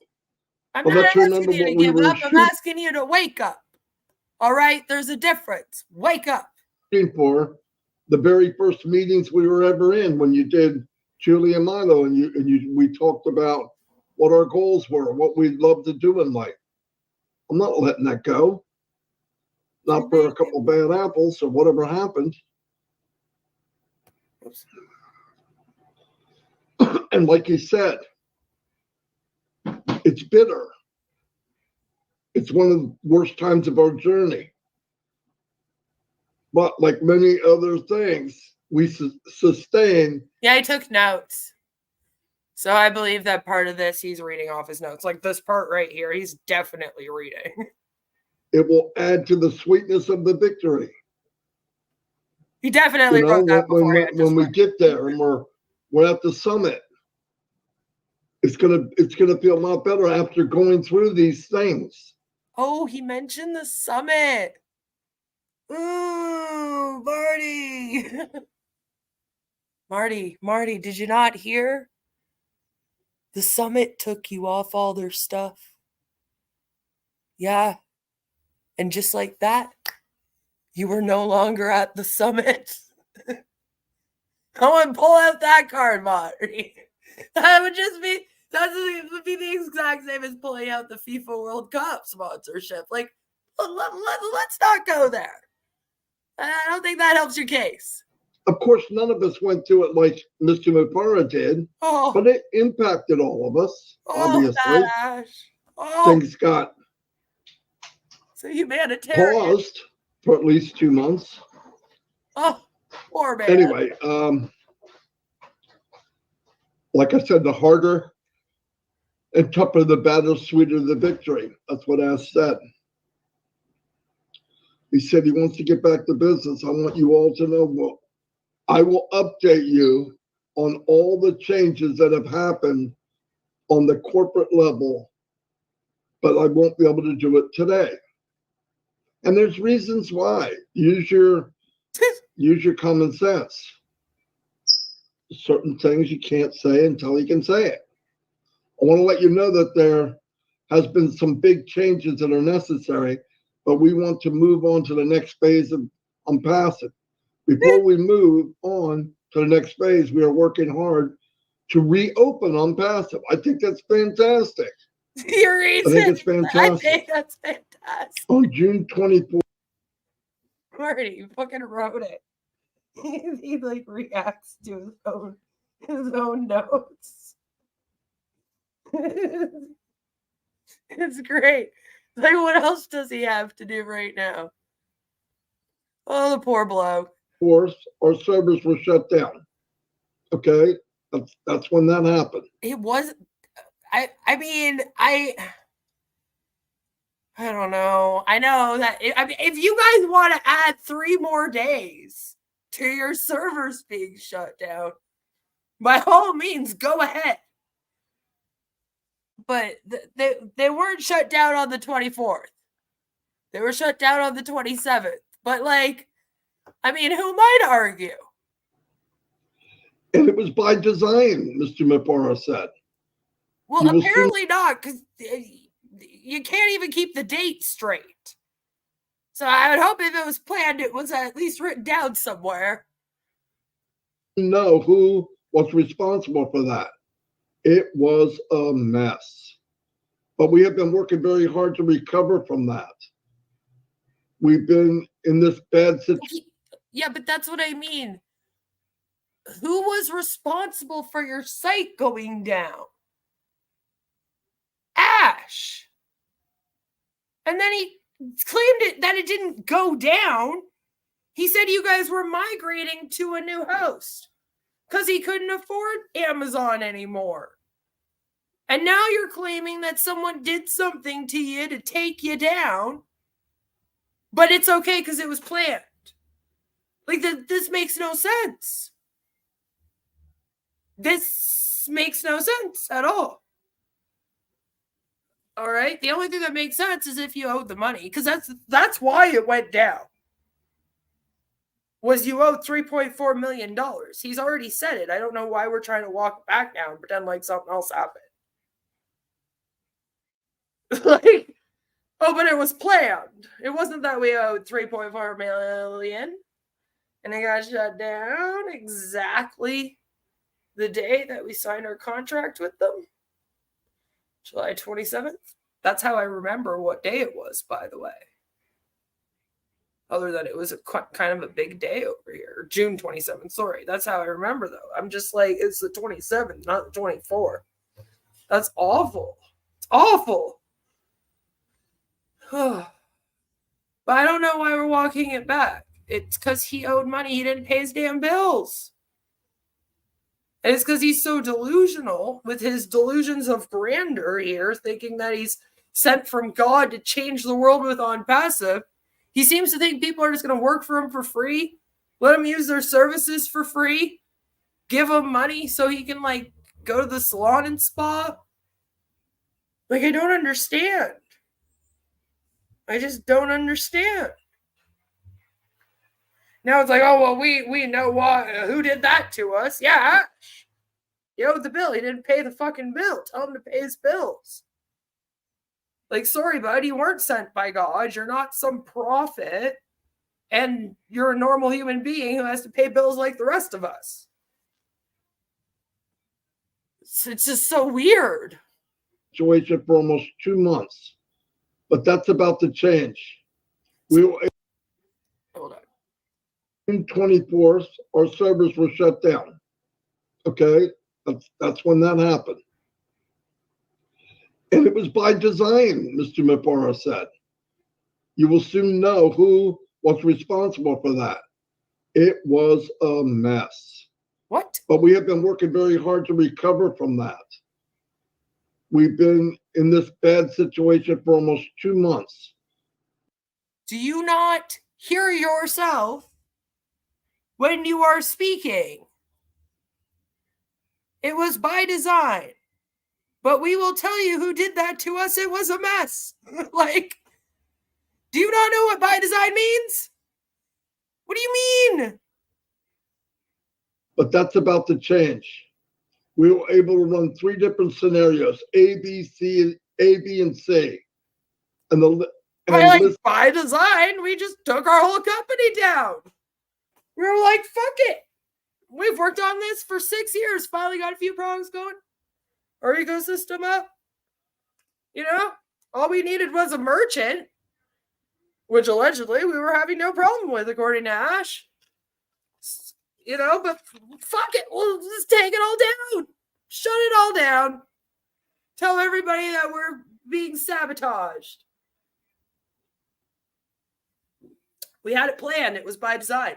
I'm not asking you to give up. I'm asking you to wake up. All right? There's a difference. Wake up. For the very first meetings we were ever in, when you did Julie and Milo, and we talked about what our goals were, what we'd love to do in life. I'm not letting that go. Not for a couple bad apples or whatever happened. Oops. And like you said, it's bitter. It's one of the worst times of our journey. but like many other things, we sustain. Yeah, I took notes. So I believe that part of this, he's reading off his notes. Like this part right here, he's definitely reading. It will add to the sweetness of the victory. He definitely You know, wrote that when we get there and we're at the summit, it's gonna feel a lot better after going through these things. Oh, he mentioned the summit. Ooh, Marty. Marty, did you not hear? The summit took you off all their stuff. Yeah. And just like that, you were no longer at the summit. Go and pull out that card, Marty. That would be the exact same as pulling out the FIFA World Cup sponsorship. Like, let's not go there. I don't think that helps your case. Of course, none of us went through it like Mr. Mufareh did, but it impacted all of us, obviously. Things got so humanitarian. Paused for at least 2 months. Oh, poor man. Anyway, like I said, the harder and tougher the battle, sweeter the victory. That's what Ash said. He said he wants to get back to business. I want you all to know what I will update you on all the changes that have happened on the corporate level, but I won't be able to do it today. And there's reasons why. Use your common sense. Certain things you can't say until you can say it. I want to let you know that there has been some big changes that are necessary, but we want to move on to the next phase of Onpassive. Before we move on to the next phase, we are working hard to reopen Onpassive. I think that's fantastic. Your reason. I think it's fantastic. I think that's fantastic. On June 24th. Marty, you fucking wrote it. He like reacts to his own notes. It's great. Like, what else does he have to do right now? Oh, the poor bloke. Of course, our servers were shut down. Okay, that's when that happened. It was. I mean, I don't know. I know that. If you guys want to add 3 more days to your servers being shut down, by all means, go ahead. But they weren't shut down on the 24th. They were shut down on the 27th. But, like, I mean, who might argue? And it was by design, Mr. Mufareh said. Well, apparently not, because you can't even keep the date straight. So I would hope if it was planned, it was at least written down somewhere. Know who was responsible for that. It was a mess. But we have been working very hard to recover from that. We've been in this bad situation. Yeah, but that's what I mean. Who was responsible for your site going down? Ash. And then he claimed that it didn't go down. He said you guys were migrating to a new host because he couldn't afford Amazon anymore. And now you're claiming that someone did something to you to take you down, but it's okay because it was planned. Like, this makes no sense. This makes no sense at all. All right? The only thing that makes sense is if you owed the money, because that's why it went down. Was you owed $3.4 million. He's already said it. I don't know why we're trying to walk back now and pretend like something else happened. Like, oh, but it was planned. It wasn't that we owed $3.4 million and it got shut down exactly the day that we signed our contract with them. July 27th. That's how I remember what day it was, by the way. Other than it was kind of a big day over here. June 27th. Sorry. That's how I remember, though. I'm just like, it's the 27th, not the 24th. That's awful. It's awful. But I don't know why we're walking it back. it's because he owed money. He didn't pay his damn bills. And it's because he's so delusional with his delusions of grandeur here, thinking that he's sent from God to change the world with Onpassive. He seems to think people are just going to work for him for free, let him use their services for free, give him money so he can, like, go to the salon and spa. Like, I don't understand. I just don't understand. Now it's like, oh, well, we know who did that to us. Yeah. He owed the bill. He didn't pay the fucking bill. Tell him to pay his bills. Like, sorry, bud, you weren't sent by God. You're not some prophet. And you're a normal human being who has to pay bills like the rest of us. It's just so weird. Situation for almost 2 months. But that's about to change. We were Hold on. June 24th, our servers were shut down. Okay? That's when that happened. And it was by design, Mr. Mufareh said. You will soon know who was responsible for that. It was a mess. What? But we have been working very hard to recover from that. We've been in this bad situation for almost 2 months. Do you not hear yourself when you are speaking? It was by design. But we will tell you who did that to us. It was a mess. Like, do you not know what by design means? What do you mean? But that's about to change. We were able to run 3 different scenarios, A, B, and C. And by design, we just took our whole company down. We were like, fuck it. We've worked on this for 6 years. Finally got a few products going. Our ecosystem up. You know, all we needed was a merchant, which allegedly we were having no problem with, according to Ash. You know, but fuck it. We'll just take it all down. Shut it all down. Tell everybody that we're being sabotaged. We had it planned. It was by design.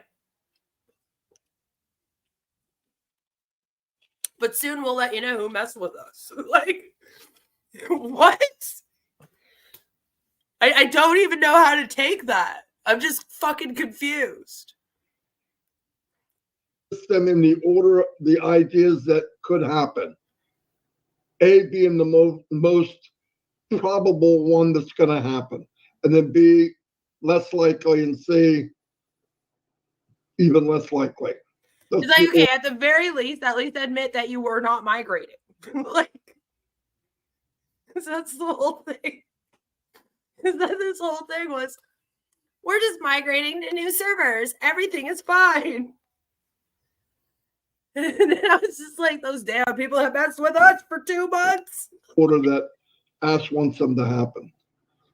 But soon we'll let you know who messed with us. Like, what? I don't even know how to take that. I'm just fucking confused. Them in the order, the ideas that could happen. A being the most probable one that's going to happen. And then B, less likely, and C, even less likely. It's like, okay, at the very least, at least admit that you were not migrating. Like, that's the whole thing. Is that this whole thing was, we're just migrating to new servers. Everything is fine. And I was just like, those damn people have messed with us for 2 months. Order that Ash wants them to happen.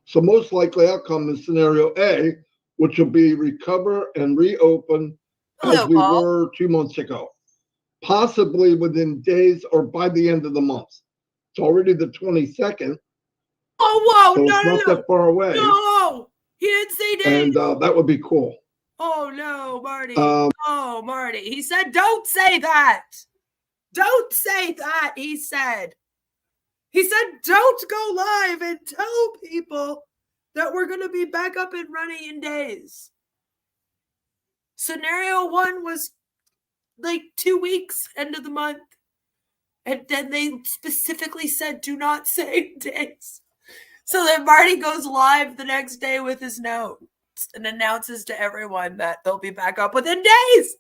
So most likely outcome is scenario A, which will be recover and reopen as we were 2 months ago, possibly within days or by the end of the month. It's already the 22nd. Oh, whoa, so no, it's not that far away. No, he didn't say days. And that would be cool. Oh, no, Marty. Oh, Marty. He said, don't say that. Don't say that, he said. He said, don't go live and tell people that we're going to be back up and running in days. Scenario 1 was like 2 weeks, end of the month. And then they specifically said, do not say days. So then Marty goes live the next day with his note and announces to everyone that they'll be back up within days.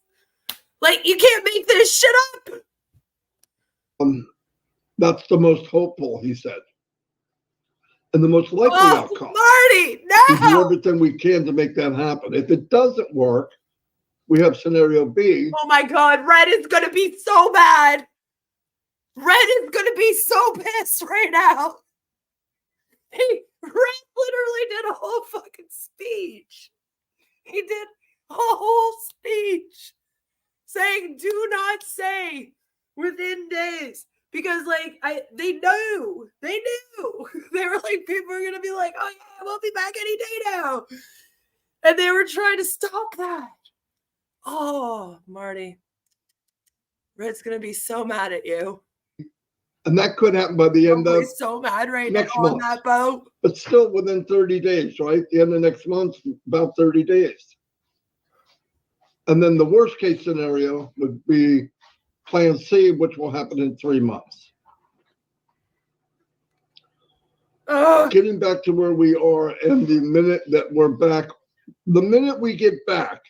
Like, you can't make this shit up. That's the most hopeful, he said. And the most likely outcome. Marty, no! We do everything we can to make that happen. If it doesn't work, we have scenario B. Oh my God, Red is going to be so bad. Red is going to be so pissed right now. Red literally did a whole fucking speech. He did a whole speech saying, do not say within days. Because, like, they knew. They knew. They were like, people are going to be like, oh, yeah, we'll be back any day now. And they were trying to stop that. Oh, Marty. Red's going to be so mad at you. And that could happen by the end of He's so mad right next now on month. that boat. But still within 30 days, right? The end of next month, about 30 days. And then the worst case scenario would be plan C, which will happen in 3 months. Getting back to where we are, and the minute that we're back, the minute we get back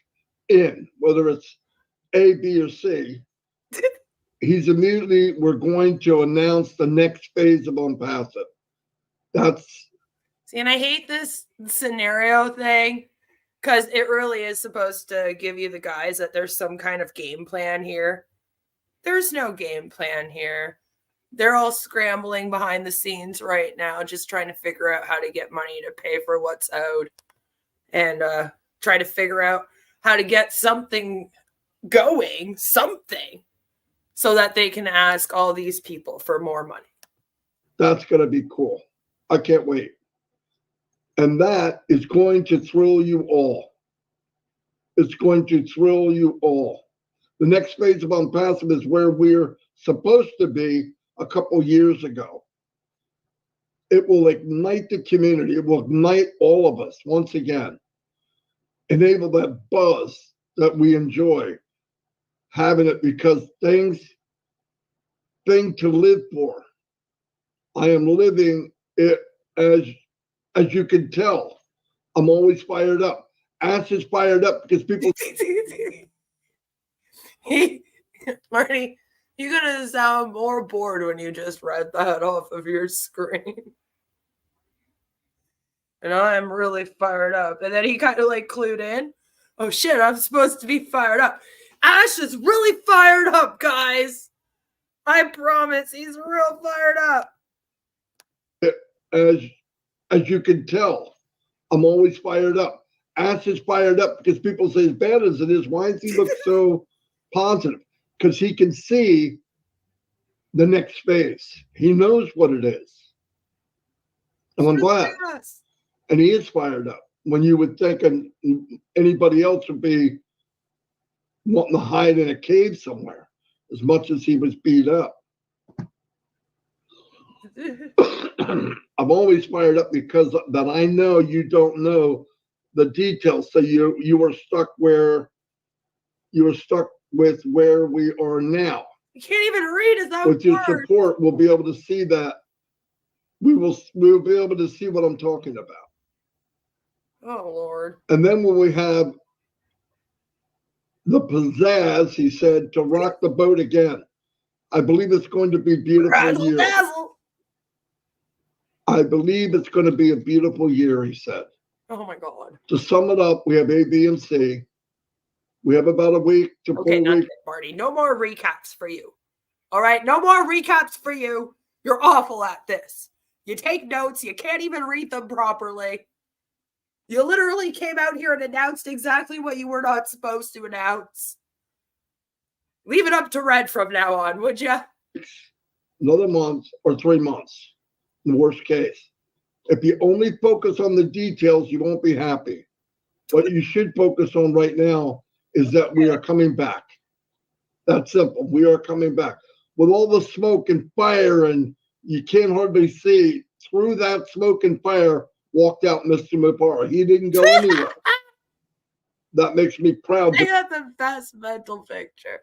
in, whether it's A, B, or C, we're going to announce the next phase of Onpassive. See, and I hate this scenario thing because it really is supposed to give you the guys that there's some kind of game plan here. There's no game plan here. They're all scrambling behind the scenes right now, just trying to figure out how to get money to pay for what's owed and try to figure out how to get something going, so that they can ask all these people for more money. That's going to be cool. I can't wait. And that is going to thrill you all. It's going to thrill you all. The next phase of Onpassive is where we're supposed to be a couple years ago. It will ignite the community. It will ignite all of us once again. Enable that buzz that we enjoy having it, because thing to live for. I am living it, as you can tell. I'm always fired up. Ash is fired up because people. Marty, you're gonna sound more bored when you just read that off of your screen. And I'm really fired up. And then he kind of clued in. Oh shit, I'm supposed to be fired up. Ash is really fired up, guys. I promise, he's real fired up. As you can tell, I'm always fired up. Ash is fired up because people say, as bad as it is, why does he look so positive? Because he can see the next phase. He knows what it is. And I'm glad. And he is fired up. When you would think anybody else would be wanting to hide in a cave somewhere, as much as he was beat up. I'm always fired up because that I know you don't know the details. So you are stuck with where we are now. You can't even read his own With your support, we'll be able to see that. We'll be able to see what I'm talking about. Oh Lord. And then when we have the pizzazz, he said, to rock the boat again. I believe it's going to be a beautiful year. I believe it's going to be a beautiful year, he said. Oh my God. To sum it up, we have A, B, and C. We have about a week to 4 weeks. Marty, no more recaps for you. All right, no more recaps for you. You're awful at this. You take notes. You can't even read them properly. You literally came out here and announced exactly what you were not supposed to announce. Leave it up to Red from now on, would you? Another month or 3 months, in the worst case. If you only focus on the details, you won't be happy. What you should focus on right now is that we are coming back. That's simple. We are coming back. With all the smoke and fire, and you can't hardly see, through that smoke and fire walked out Mr. Mufareh. He didn't go anywhere. That makes me proud. I got the best mental picture.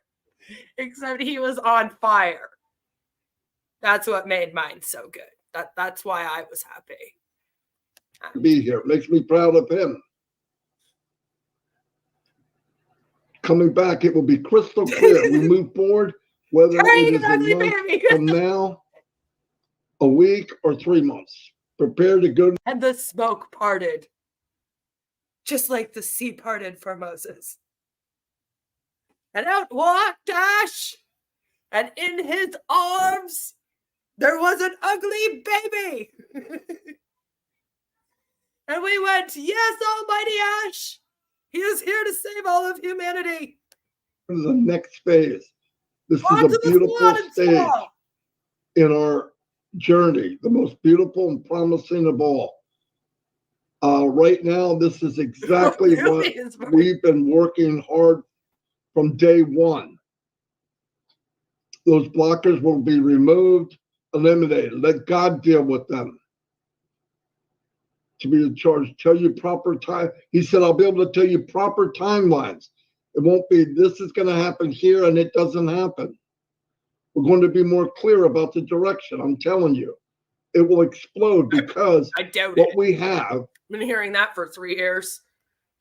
Except he was on fire. That's what made mine so good. That's why I was happy. To be here. Makes me proud of him. Coming back, it will be crystal clear. We move forward, whether it is a month from now, a week, or 3 months. Prepare to go. And the smoke parted. Just like the sea parted for Moses. And out walked Ash. And in his arms, there was an ugly baby. And we went, yes, Almighty Ash. He is here to save all of humanity. The next phase. This is a beautiful stage in our journey, the most beautiful and promising of all. Right now, this is exactly Really what is right. we've been working hard from day one. Those blockers will be removed, eliminated. Let God deal with them. To be in charge, tell you proper time. He said, I'll be able to tell you proper timelines. It won't be, this is going to happen here and it doesn't happen. We're going to be more clear about the direction. I'm telling you, it will explode because I doubt what it. we have. I've been hearing that for 3 years.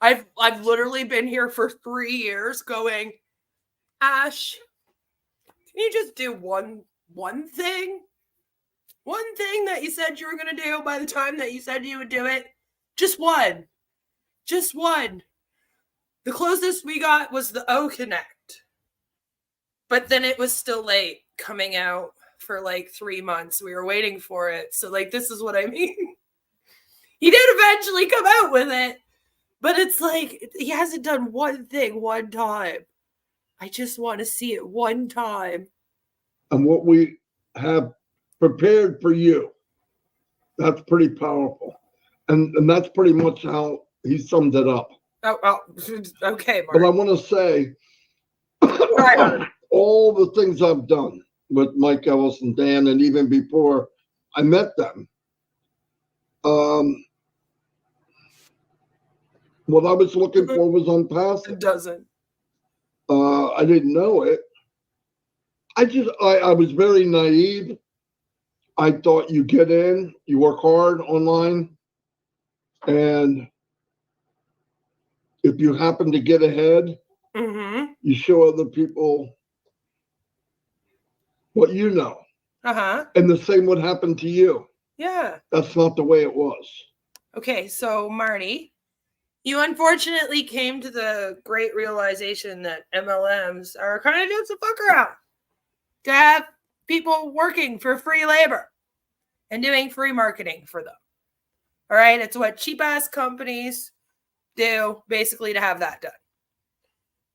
I've literally been here for 3 years going, Ash, can you just do one thing? One thing that you said you were going to do by the time that you said you would do it? Just one. Just one. The closest we got was the O Connect. But then it was still late coming out for like 3 months. We were waiting for it. So like, this is what I mean. He did eventually come out with it. But it's like, he hasn't done one thing one time. I just want to see it one time. And what we have prepared for you, that's pretty powerful. And that's pretty much how he summed it up. Oh okay, Mark. But I want to say, all the things I've done with Mike Ellis and Dan, and even before I met them, what I was looking for was Onpassive. It doesn't. I didn't know it. I was very naive. I thought you get in, you work hard online, and if you happen to get ahead, you show other people what you know. And the same would happen to you. Yeah. That's not the way it was. Okay, so Marty, you unfortunately came to the great realization that MLMs are kind of just a fuck around to have people working for free labor and doing free marketing for them. All right, it's what cheap ass companies do basically to have that done.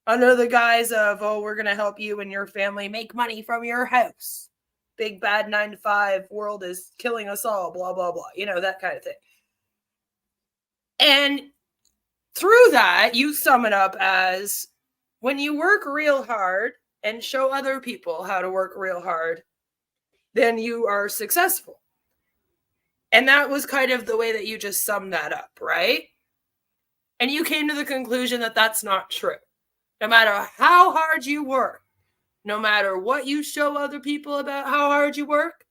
Under the guise of, oh, we're going to help you and your family make money from your house. Big bad 9-to-5 world is killing us all, blah, blah, blah. You know, that kind of thing. And through that, you sum it up as when you work real hard and show other people how to work real hard, then you are successful. And that was kind of the way that you just summed that up, right? And you came to the conclusion that that's not true. No matter how hard you work, no matter what you show other people about how hard you work,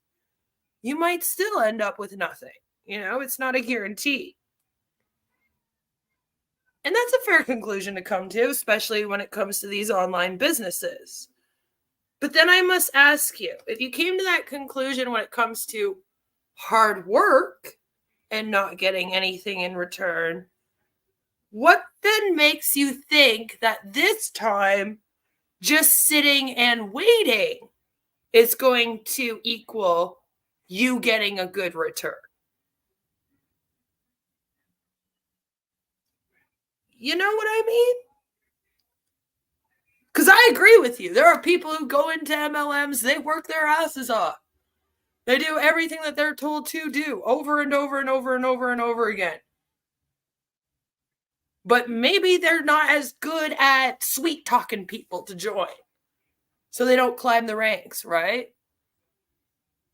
you might still end up with nothing. You know, it's not a guarantee. And that's a fair conclusion to come to, especially when it comes to these online businesses. But then I must ask you, if you came to that conclusion when it comes to hard work and not getting anything in return, what then makes you think that this time just sitting and waiting is going to equal you getting a good return? You know what I mean? Because I agree with you. There are people who go into MLMs, they work their asses off. They do everything that they're told to do over and over and over and over and over again. But maybe they're not as good at sweet talking people to join. So they don't climb the ranks, right?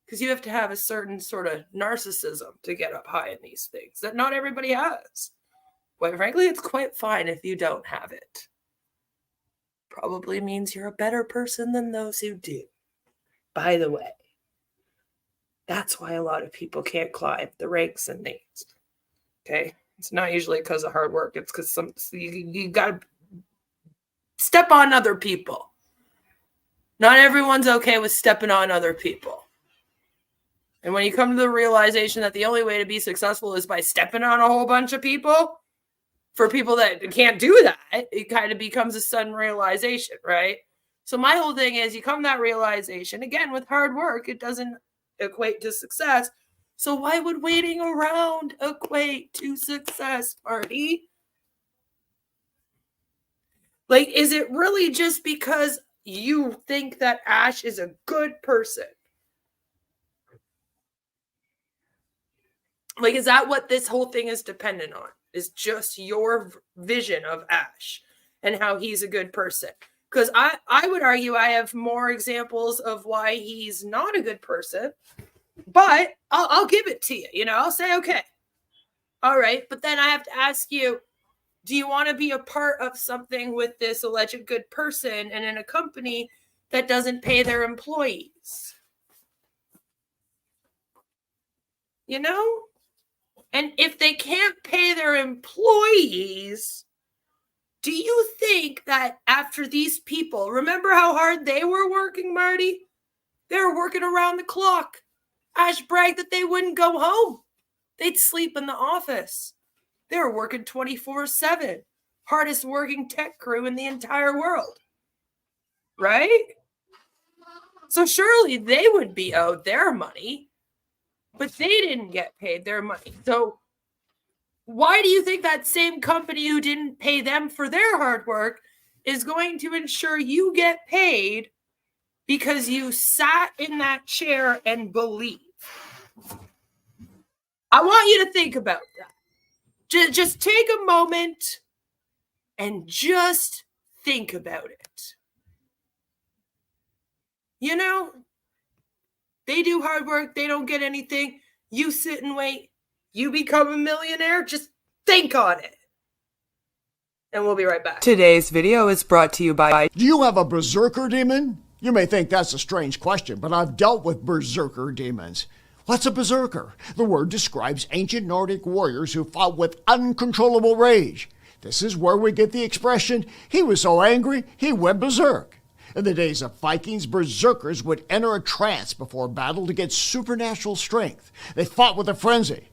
Because you have to have a certain sort of narcissism to get up high in these things that not everybody has. Quite frankly, it's quite fine if you don't have it. Probably means you're a better person than those who do. By the way, that's why a lot of people can't climb the ranks in these. Okay? It's not usually because of hard work. It's because you got to step on other people. Not everyone's okay with stepping on other people. And when you come to the realization that the only way to be successful is by stepping on a whole bunch of people, for people that can't do that, it kind of becomes a sudden realization, right? So my whole thing is you come to that realization, again, with hard work, it doesn't equate to success. So why would waiting around equate to success, Marty? Like, is it really just because you think that Ash is a good person? Like, is that what this whole thing is dependent on? Is just your vision of Ash and how he's a good person? Because I would argue I have more examples of why he's not a good person, but I'll give it to you. I'll say, okay, all right. But then I have to ask you, do you want to be a part of something with this alleged good person and in a company that doesn't pay their employees? And if they can't pay their employees, do you think that after these people, remember how hard they were working, Marty? They were working around the clock. Ash bragged that they wouldn't go home. They'd sleep in the office. They were working 24/7. Hardest working tech crew in the entire world. Right? So surely they would be owed their money, but they didn't get paid their money. So why do you think that same company who didn't pay them for their hard work is going to ensure you get paid because you sat in that chair and believe? I want you to think about that. Just take a moment and just think about it. They do hard work. They don't get anything. You sit and wait. You become a millionaire. Just think on it. And we'll be right back. Today's video is brought to you by... Do you have a berserker demon? You may think that's a strange question, but I've dealt with berserker demons. What's a berserker? The word describes ancient Nordic warriors who fought with uncontrollable rage. This is where we get the expression, he was so angry, he went berserk. In the days of Vikings, berserkers would enter a trance before battle to get supernatural strength. They fought with a frenzy.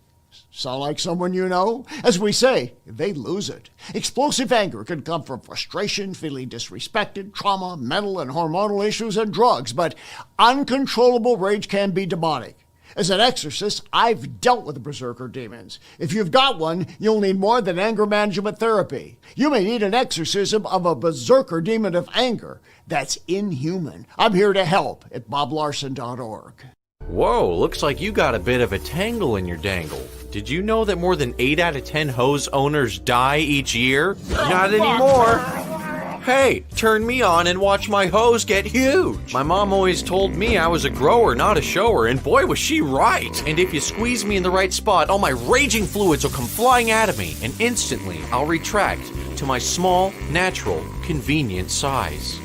Sound like someone you know? As we say, they lose it. Explosive anger can come from frustration, feeling disrespected, trauma, mental and hormonal issues, and drugs, but uncontrollable rage can be demonic. As an exorcist, I've dealt with berserker demons. If you've got one, you'll need more than anger management therapy. You may need an exorcism of a berserker demon of anger. That's inhuman. I'm here to help at boblarson.org. Whoa, looks like you got a bit of a tangle in your dangle. Did you know that more than 8 out of 10 hose owners die each year? Not anymore. Hey, turn me on and watch my hose get huge. My mom always told me I was a grower, not a shower, and boy was she right. And if you squeeze me in the right spot, all my raging fluids will come flying out of me, and instantly I'll retract to my small, natural, convenient size.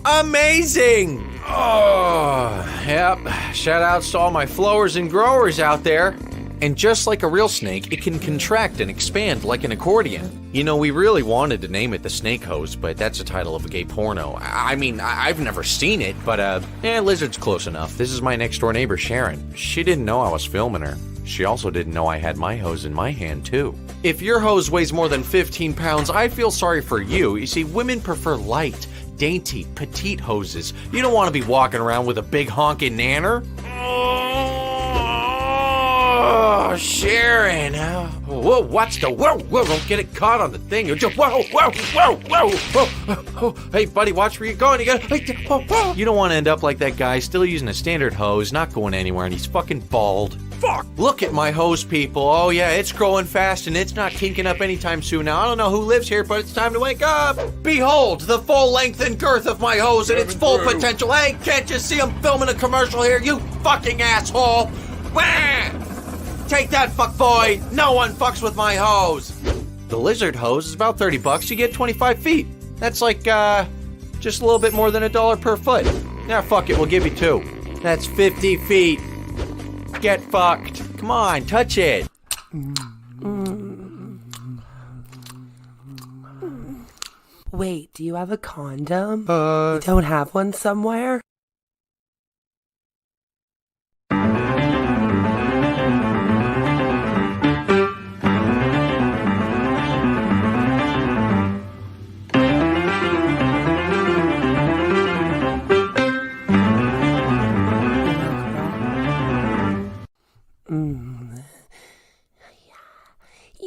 Amazing! Oh, yep. Shout outs to all my flowers and growers out there. And just like a real snake, it can contract and expand like an accordion. We really wanted to name it the Snake Hose, but that's the title of a gay porno. I mean, I've never seen it, but Lizard's close enough. This is my next door neighbor, Sharon. She didn't know I was filming her. She also didn't know I had my hose in my hand, too. If your hose weighs more than 15 pounds, I feel sorry for you. You see, women prefer light, dainty, petite hoses. You don't want to be walking around with a big honking nanner. Oh, Sharon. Whoa, watch the whoa, don't get it caught on the thing. Whoa. Hey, buddy, watch where you're going. You don't want to end up like that guy, still using a standard hose, not going anywhere, and he's fucking bald. Fuck! Look at my hose, people. Oh, yeah, it's growing fast, and it's not kinking up anytime soon. Now, I don't know who lives here, but it's time to wake up. Behold, the full length and girth of my hose and its full potential. Hey, can't you see I'm filming a commercial here, you fucking asshole? Wah! Take that, fuckboy! No one fucks with my hose! The lizard hose is about $30. You get 25 feet. That's like, just a little bit more than $1 per foot. Nah, fuck it, we'll give you 2. That's 50 feet. Get fucked. Come on, touch it. Wait, do you have a condom? You don't have one somewhere?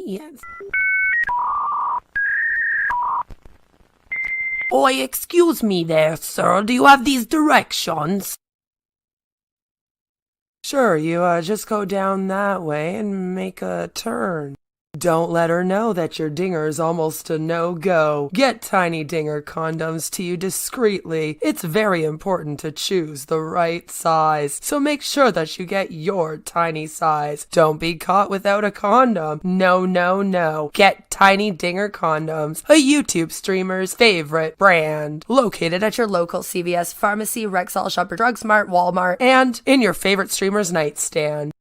Yes. Oi, excuse me there, sir. Do you have these directions? Sure, you just go down that way and make a turn. Don't let her know that your dinger is almost a no-go. Get Tiny Dinger condoms to you discreetly. It's very important to choose the right size, so make sure that you get your tiny size. Don't be caught without a condom. No, no, no. Get Tiny Dinger condoms, a YouTube streamer's favorite brand. Located at your local CVS pharmacy, Rexall, Shoppers Drug Mart, Walmart, and in your favorite streamer's nightstand.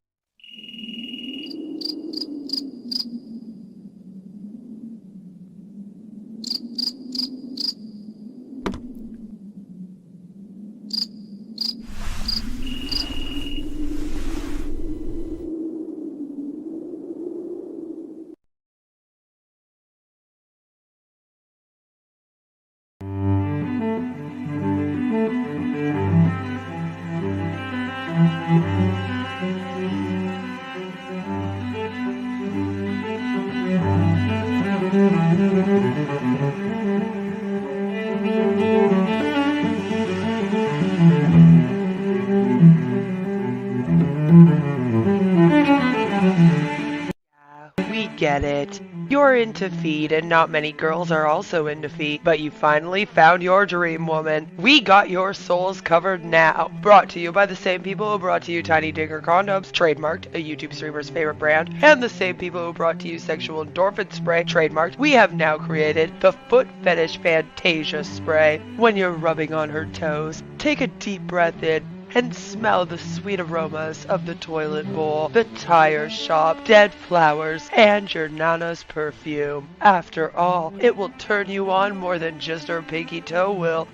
We get it. You're into feet, and not many girls are also into feet, but you finally found your dream woman. We got your souls covered now. Brought to you by the same people who brought to you Tiny Dinger condoms, trademarked, a YouTube streamer's favorite brand, and the same people who brought to you sexual endorphin spray, trademarked. We have now created the foot fetish Fantasia spray. When you're rubbing on her toes, take a deep breath in and smell the sweet aromas of the toilet bowl, the tire shop, dead flowers, and your nana's perfume. After all, it will turn you on more than just her pinky toe will.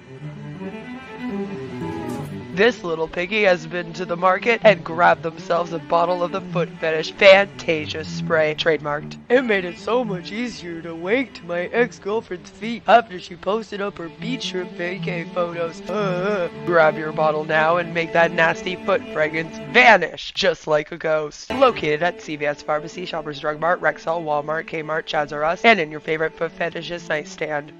This little piggy has been to the market and grabbed themselves a bottle of the foot fetish Fantasia spray, trademarked. It made it so much easier to wake to my ex-girlfriend's feet after she posted up her beach trip vacay photos. Grab your bottle now and make that nasty foot fragrance vanish just like a ghost. Located at CVS Pharmacy, Shoppers Drug Mart, Rexall, Walmart, Kmart, Chaz R Us, and in your favorite foot fetishist nightstand.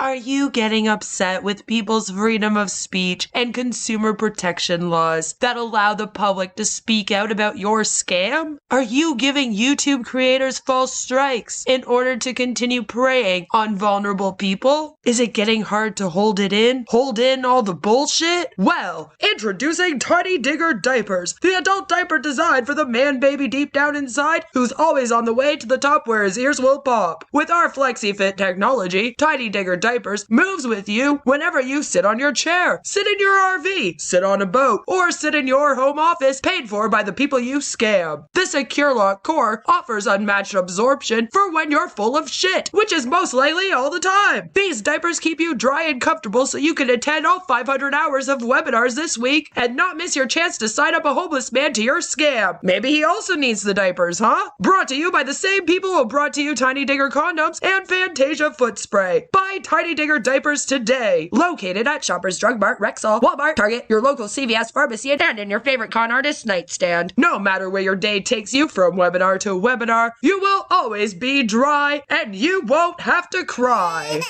Are you getting upset with people's freedom of speech and consumer protection laws that allow the public to speak out about your scam? Are you giving YouTube creators false strikes in order to continue preying on vulnerable people? Is it getting hard to hold it in? Hold in all the bullshit? Well, introducing Tiny Digger diapers, the adult diaper designed for the man baby deep down inside who's always on the way to the top where his ears will pop. With our FlexiFit technology, Tiny Digger diapers moves with you whenever you sit on your chair, sit in your RV, sit on a boat, or sit in your home office paid for by the people you scam. The Secure Lock core offers unmatched absorption for when you're full of shit, which is most likely all the time. These diapers keep you dry and comfortable so you can attend all 500 hours of webinars this week and not miss your chance to sign up a homeless man to your scam. Maybe he also needs the diapers, huh? Brought to you by the same people who brought to you Tiny Digger condoms and Fantasia foot spray. Buy Tiny Digger diapers today. Located at Shoppers Drug Mart, Rexall, Walmart, Target, your local CVS pharmacy, and in your favorite con artist nightstand. No matter where your day takes you from webinar to webinar, you will always be dry and you won't have to cry.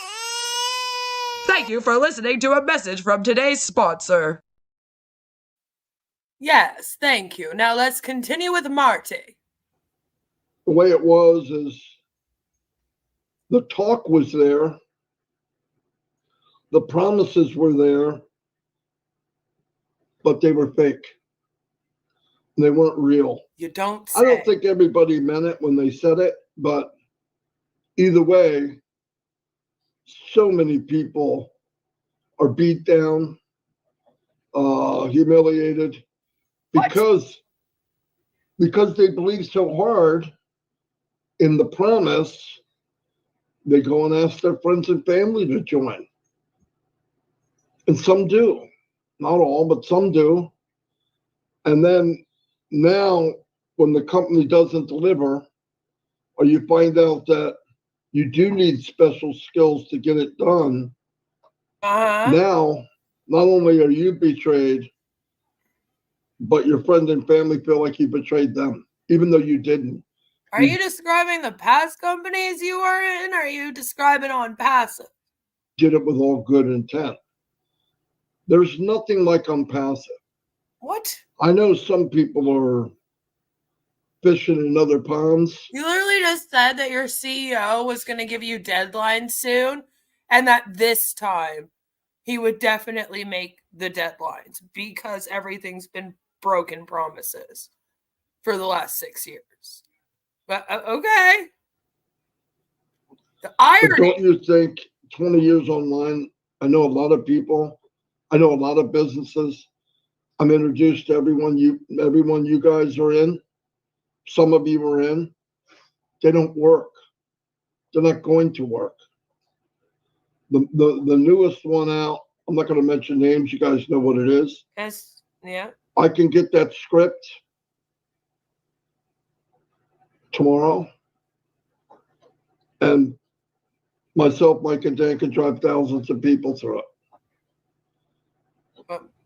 Thank you for listening to a message from today's sponsor. Yes, thank you. Now let's continue with Marty. The way it was is the talk was there. The promises were there, but they were fake. They weren't real. You don't say. I don't think everybody meant it when they said it, but either way, so many people are beat down, humiliated, because they believe so hard in the promise, they go and ask their friends and family to join. And some do. Not all, but some do. And then now, when the company doesn't deliver, or you find out that you do need special skills to get it done, now, not only are you betrayed, but your friend and family feel like you betrayed them, even though you didn't. Are you describing the past companies you were in, or are you describing Onpassive? Did it with all good intent. There's nothing like Onpassive. What? I know some people are fishing in other ponds. You literally just said that your CEO was going to give you deadlines soon, and that this time he would definitely make the deadlines because everything's been broken promises for the last 6 years. But okay. The irony. But don't you think 20 years online, I know a lot of people, I know a lot of businesses. I'm introduced to everyone you guys are in. Some of you are in. They don't work. They're not going to work. The newest one out, I'm not going to mention names. You guys know what it is. Yes. Yeah. I can get that script tomorrow, and myself, Mike, and Dan can drive thousands of people through it.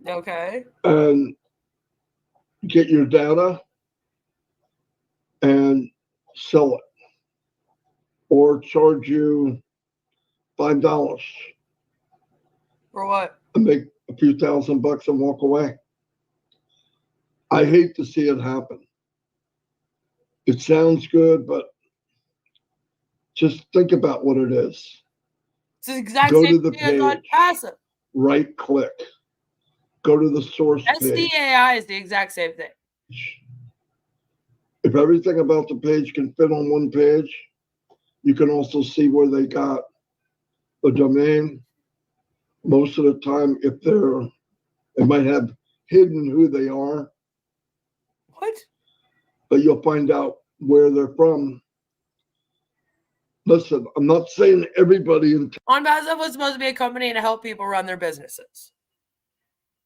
Okay. And get your data and sell it, or charge you $5 For what? and make a few $1,000 and walk away. I hate to see it happen. It sounds good, but just think about what it is. It's the exact Go same to the thing as Onpassive. Right click. Go to the source page. SDAI is the exact same thing. If everything about the page can fit on one page, you can also see where they got the domain. Most of the time, if they might have hidden who they are. What? But you'll find out where they're from. Listen, I'm not saying everybody Onpassive was supposed to be a company to help people run their businesses.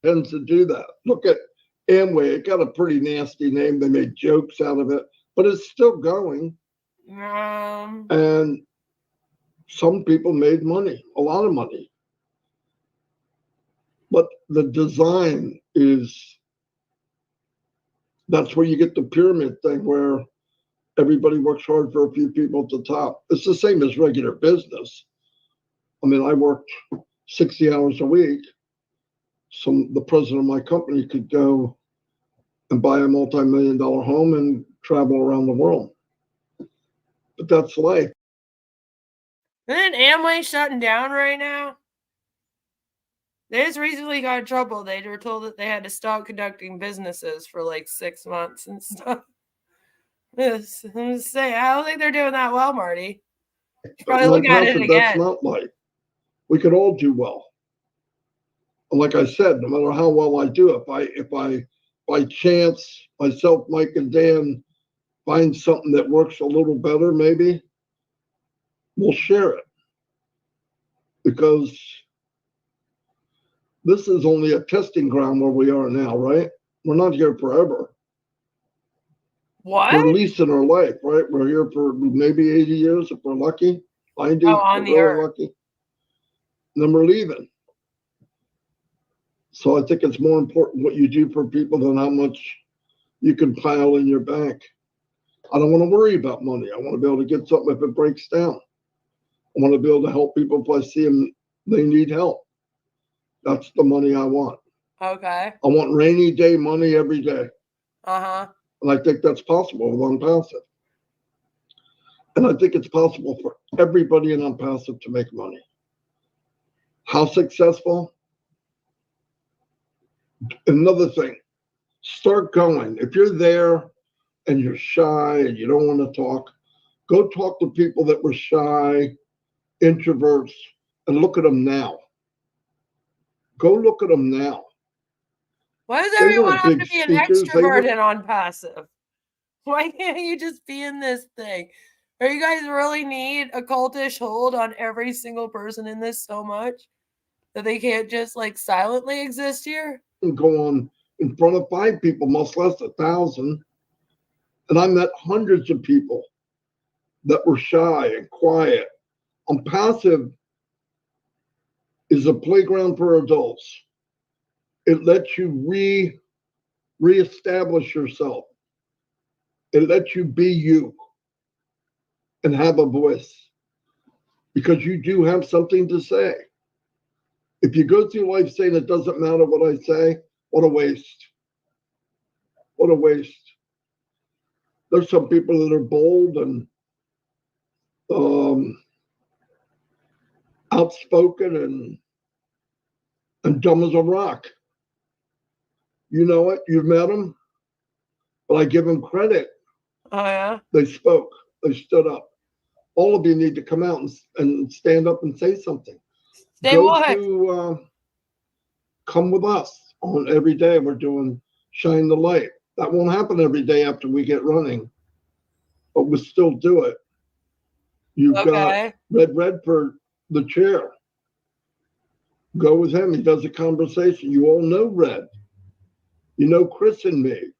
Tends to do that. Look at Amway. It got a pretty nasty name. They made jokes out of it, but it's still going. And some people made money, a lot of money. But the design that's where you get the pyramid thing where everybody works hard for a few people at the top. It's the same as regular business. I mean, I worked 60 hours a week. The president of my company could go and buy a multi-million-dollar home and travel around the world. But that's life. Isn't Amway shutting down right now? They just recently got in trouble. They were told that they had to stop conducting businesses for like 6 months and stuff. Yes, I'm just saying, I don't think they're doing that well, Marty. You should probably look at it again. That's not life. We could all do well. And like I said, no matter how well I do, if I by chance myself, Mike, and Dan find something that works a little better, maybe we'll share it. Because this is only a testing ground where we are now, right? We're not here forever. What? We're leasing our life, right? We're here for maybe 80 years if we're lucky. 90 on the earth. Lucky. And then we're leaving. So I think it's more important what you do for people than how much you can pile in your bank. I don't want to worry about money. I want to be able to get something if it breaks down. I want to be able to help people if I see them, they need help. That's the money I want. Okay. I want rainy day money every day. Uh-huh. And I think that's possible with Onpassive. And I think it's possible for everybody in Onpassive to make money. How successful? Another thing, start going. If you're there and you're shy and you don't want to talk, go talk to people that were shy, introverts, and look at them now. Go look at them now. Why does everyone have to be speakers. an extrovert and Onpassive? Why can't you just be in this thing? Are you guys really need a cultish hold on every single person in this so much that they can't just like silently exist here? And go on in front of 5 people, much less 1,000. And I met hundreds of people that were shy and quiet. Onpassive is a playground for adults. It lets you reestablish yourself. It lets you be you and have a voice because you do have something to say. If you go through life saying it doesn't matter what I say, what a waste. What a waste. There's some people that are bold and outspoken and dumb as a rock. You know it. You've met them. But I give them credit. Oh, yeah? They spoke. They stood up. All of you need to come out and stand up and say something. Say what? Come with us on every day. We're doing Shine the Light. That won't happen every day after we get running, but we'll still do it. You've got Red Redford, the chair. Go with him. He does a conversation. You all know Red. You know Chris and me.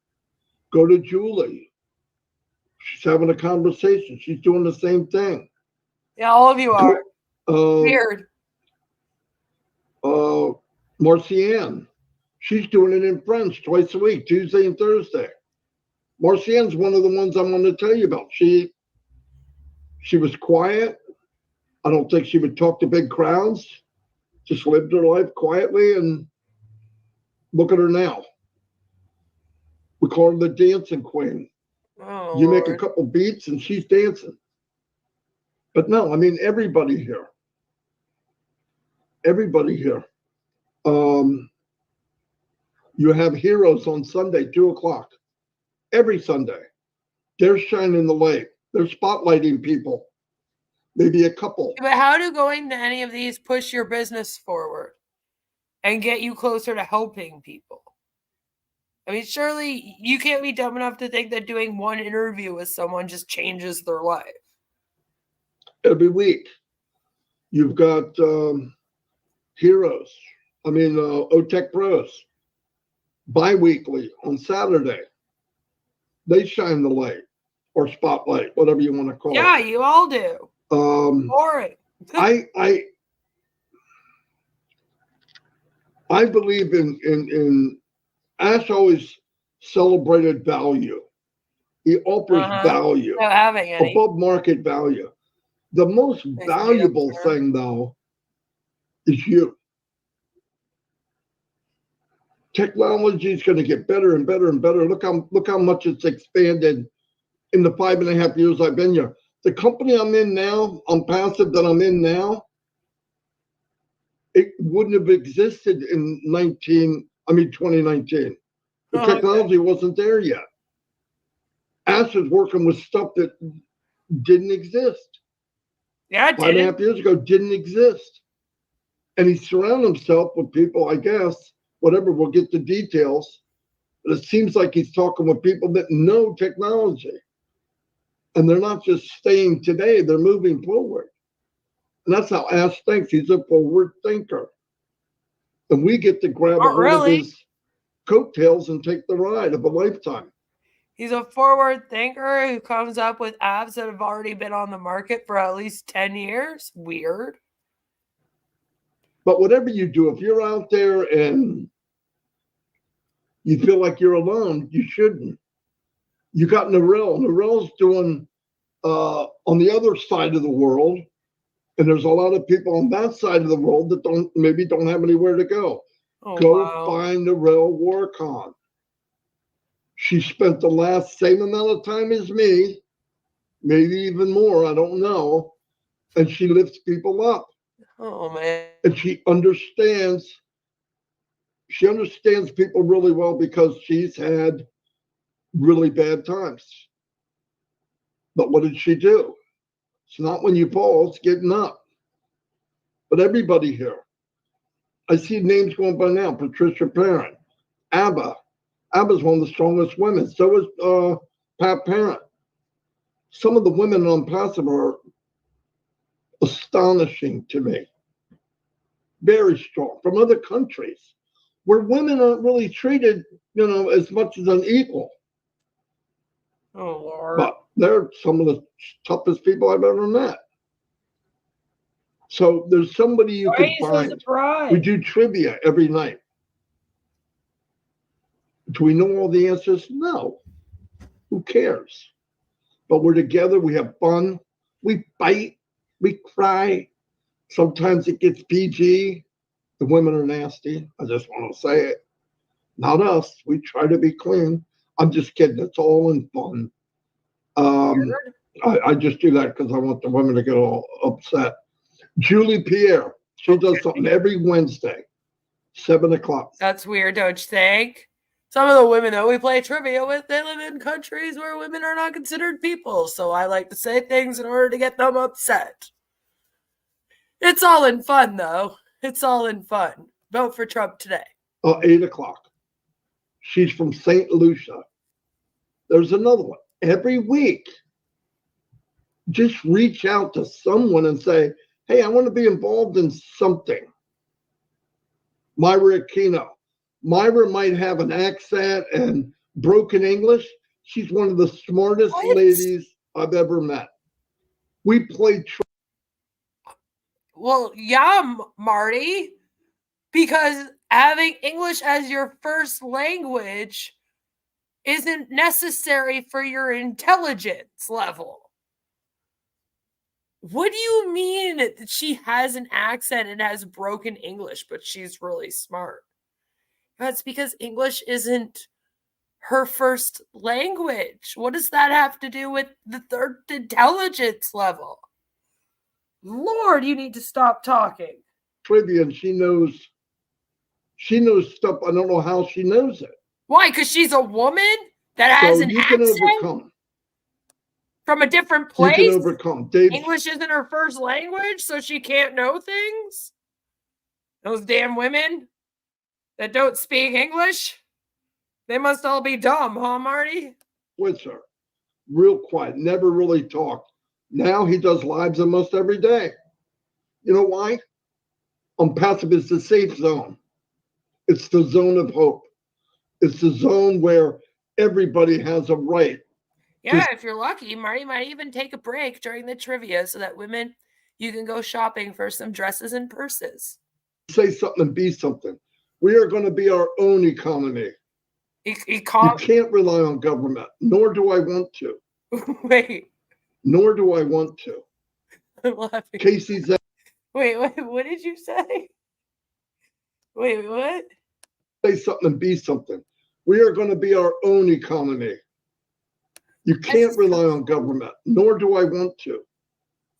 Go to Julie. She's having a conversation. She's doing the same thing. Yeah, all of you are. Weird. Marcianne. She's doing it in French twice a week, Tuesday and Thursday. Marcianne's one of the ones I'm going to tell you about. She was quiet. I don't think she would talk to big crowds. Just lived her life quietly, and look at her now. We call her the dancing queen. Oh, you make a couple beats and she's dancing. But no, I mean, everybody here. You have heroes on Sunday, 2:00. Every Sunday. They're shining the light. They're spotlighting people. Maybe a couple. But how do going to any of these push your business forward and get you closer to helping people? I mean, surely you can't be dumb enough to think that doing one interview with someone just changes their life. Every week, you've got heroes. I mean, OTEC Pros. Bi-weekly on Saturday. They shine the light or spotlight, whatever you want to call it. Yeah, you all do. Boring. I believe in Ash always celebrated value. He offers value above market value. The most valuable thing, though, is you. Technology is going to get better and better and better. Look how much it's expanded in the 5.5 years I've been here. The company I'm in now, Onpassive that I'm in now, it wouldn't have existed in 2019. The technology wasn't there yet. Ash is working with stuff that didn't exist. Yeah, it 5.5 years ago didn't exist. And he surrounded himself with people, I guess, whatever, we'll get the details. But it seems like he's talking with people that know technology. And they're not just staying today, they're moving forward. And that's how Ash thinks. He's a forward thinker. And we get to grab a hold of his coattails and take the ride of a lifetime. He's a forward thinker who comes up with apps that have already been on the market for at least 10 years. Weird. But whatever you do, if you're out there and you feel like you're alone, you shouldn't. You got Narelle. Narelle's doing on the other side of the world, and there's a lot of people on that side of the world that don't have anywhere to go. Find Narelle Warcon. She spent the last same amount of time as me, maybe even more, I don't know, and she lifts people up. Oh, man. And she understands people really well because she's had really bad times. But what did she do? It's not when you fall, it's getting up. But everybody here, I see names going by now. Patricia Parent, Abba. Abba's one of the strongest women. So is Pat Parent. Some of the women on Onpassive are astonishing to me. Very strong from other countries where women aren't really treated, as much as an equal. Oh, Lord. But they're some of the toughest people I've ever met. So there's somebody you can find. We do trivia every night. Do we know all the answers? No. Who cares? But we're together. We have fun. We fight. We cry. Sometimes it gets PG. The women are nasty. I just want to say it. Not us. We try to be clean. I'm just kidding. It's all in fun. I just do that because I want the women to get all upset. Julie Pierre, she does something every Wednesday, 7 o'clock. That's weird, don't you think? Some of the women that we play trivia with, they live in countries where women are not considered people. So I like to say things in order to get them upset. It's all in fun, though. It's all in fun. Vote for Trump today. 8 o'clock. She's from St. Lucia. There's another one. Every week, just reach out to someone and say, hey, I want to be involved in something. Myra Aquino. Myra might have an accent and broken English. She's one of the smartest ladies I've ever met. We played. Well, yeah, Marty, because having English as your first language isn't necessary for your intelligence level. What do you mean that she has an accent and has broken English, but she's really smart? That's because English isn't her first language. What does that have to do with the third intelligence level? Lord, you need to stop talking. Trivia, and she knows stuff. I don't know how she knows it. Why? Because she's a woman that has an accent? You can overcome. From a different place? You can overcome. English isn't her first language, so she can't know things? Those damn women that don't speak English, they must all be dumb, huh, Marty? With her. Real quiet. Never really talked. Now he does lives almost every day. You know why? Onpassive is the safe zone. It's the zone of hope. It's the zone where everybody has a right. Yeah, if you're lucky, Marty might even take a break during the trivia so that women, you can go shopping for some dresses and purses. Say something and be something. We are going to be our own economy. You can't rely on government, nor do I want to. Wait. Nor do I want to. I'm laughing. Casey's. Wait, what did you say? Wait, what? Say something and be something. We are going to be our own economy. You can't rely on government, nor do I want to.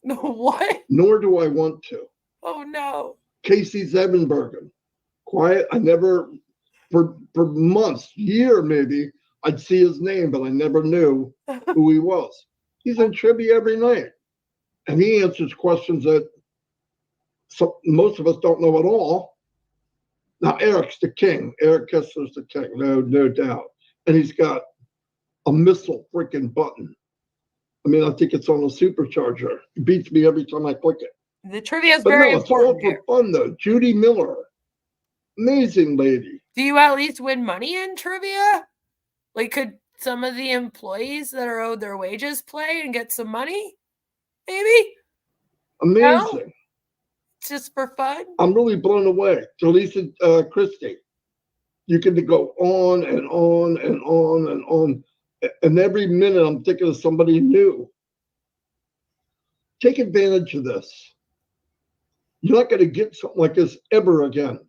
No, what? Nor do I want to. Oh, no. Casey Zevenbergen. Quiet. I never, for months, year maybe, I'd see his name, but I never knew who he was. He's in trivia every night. And he answers questions that most of us don't know at all. Now, Eric's the king. Eric Kessler's the king, no doubt. And he's got a missile freaking button. I mean, I think it's on a supercharger. It beats me every time I click it. The trivia is very important. It's all for fun, though. Judy Miller, amazing lady. Do you at least win money in trivia? Like, could some of the employees that are owed their wages play and get some money? Maybe? Amazing. No? It's just for fun? I'm really blown away. Jaleesa Christie. You can go on and on and on and on. And every minute I'm thinking of somebody new. Take advantage of this. You're not going to get something like this ever again.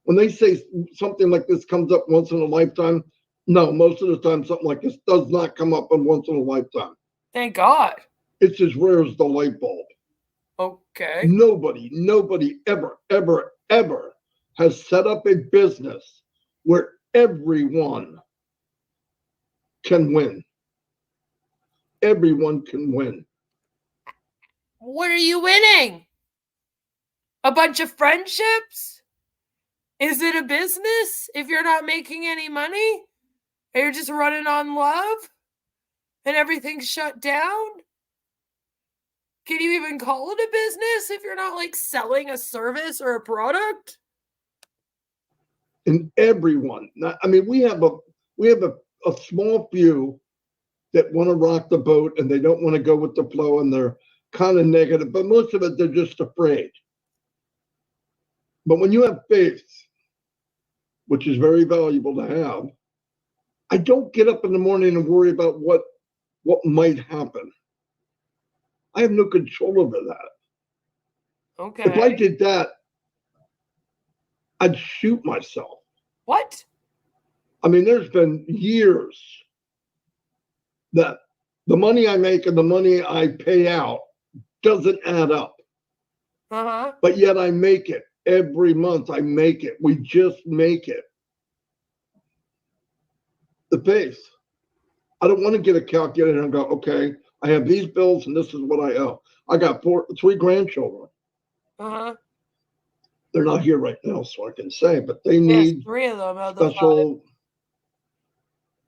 When they say something like this comes up once in a lifetime, no, most of the time something like this does not come up once in a lifetime. Thank God. It's as rare as the light bulb. Okay. Nobody ever has set up a business where everyone can win. Everyone can win. What are you winning? A bunch of friendships? Is it a business if you're not making any money? And you're just running on love? And everything's shut down? Can you even call it a business if you're not like selling a service or a product? And everyone, I mean, we have a small few that want to rock the boat and they don't want to go with the flow and they're kind of negative, but most of it, they're just afraid. But when you have faith, which is very valuable to have, I don't get up in the morning and worry about what might happen. I have no control over that. Okay. If I did that, I'd shoot myself. What? I mean, there's been years that the money I make and the money I pay out doesn't add up. Uh-huh. But yet I make it every month. I make it. We just make it. The pace. I don't want to get a calculator and go, okay, I have these bills and this is what I owe. I got three grandchildren. Uh-huh. They're not here right now, so I can say, but they need three of them out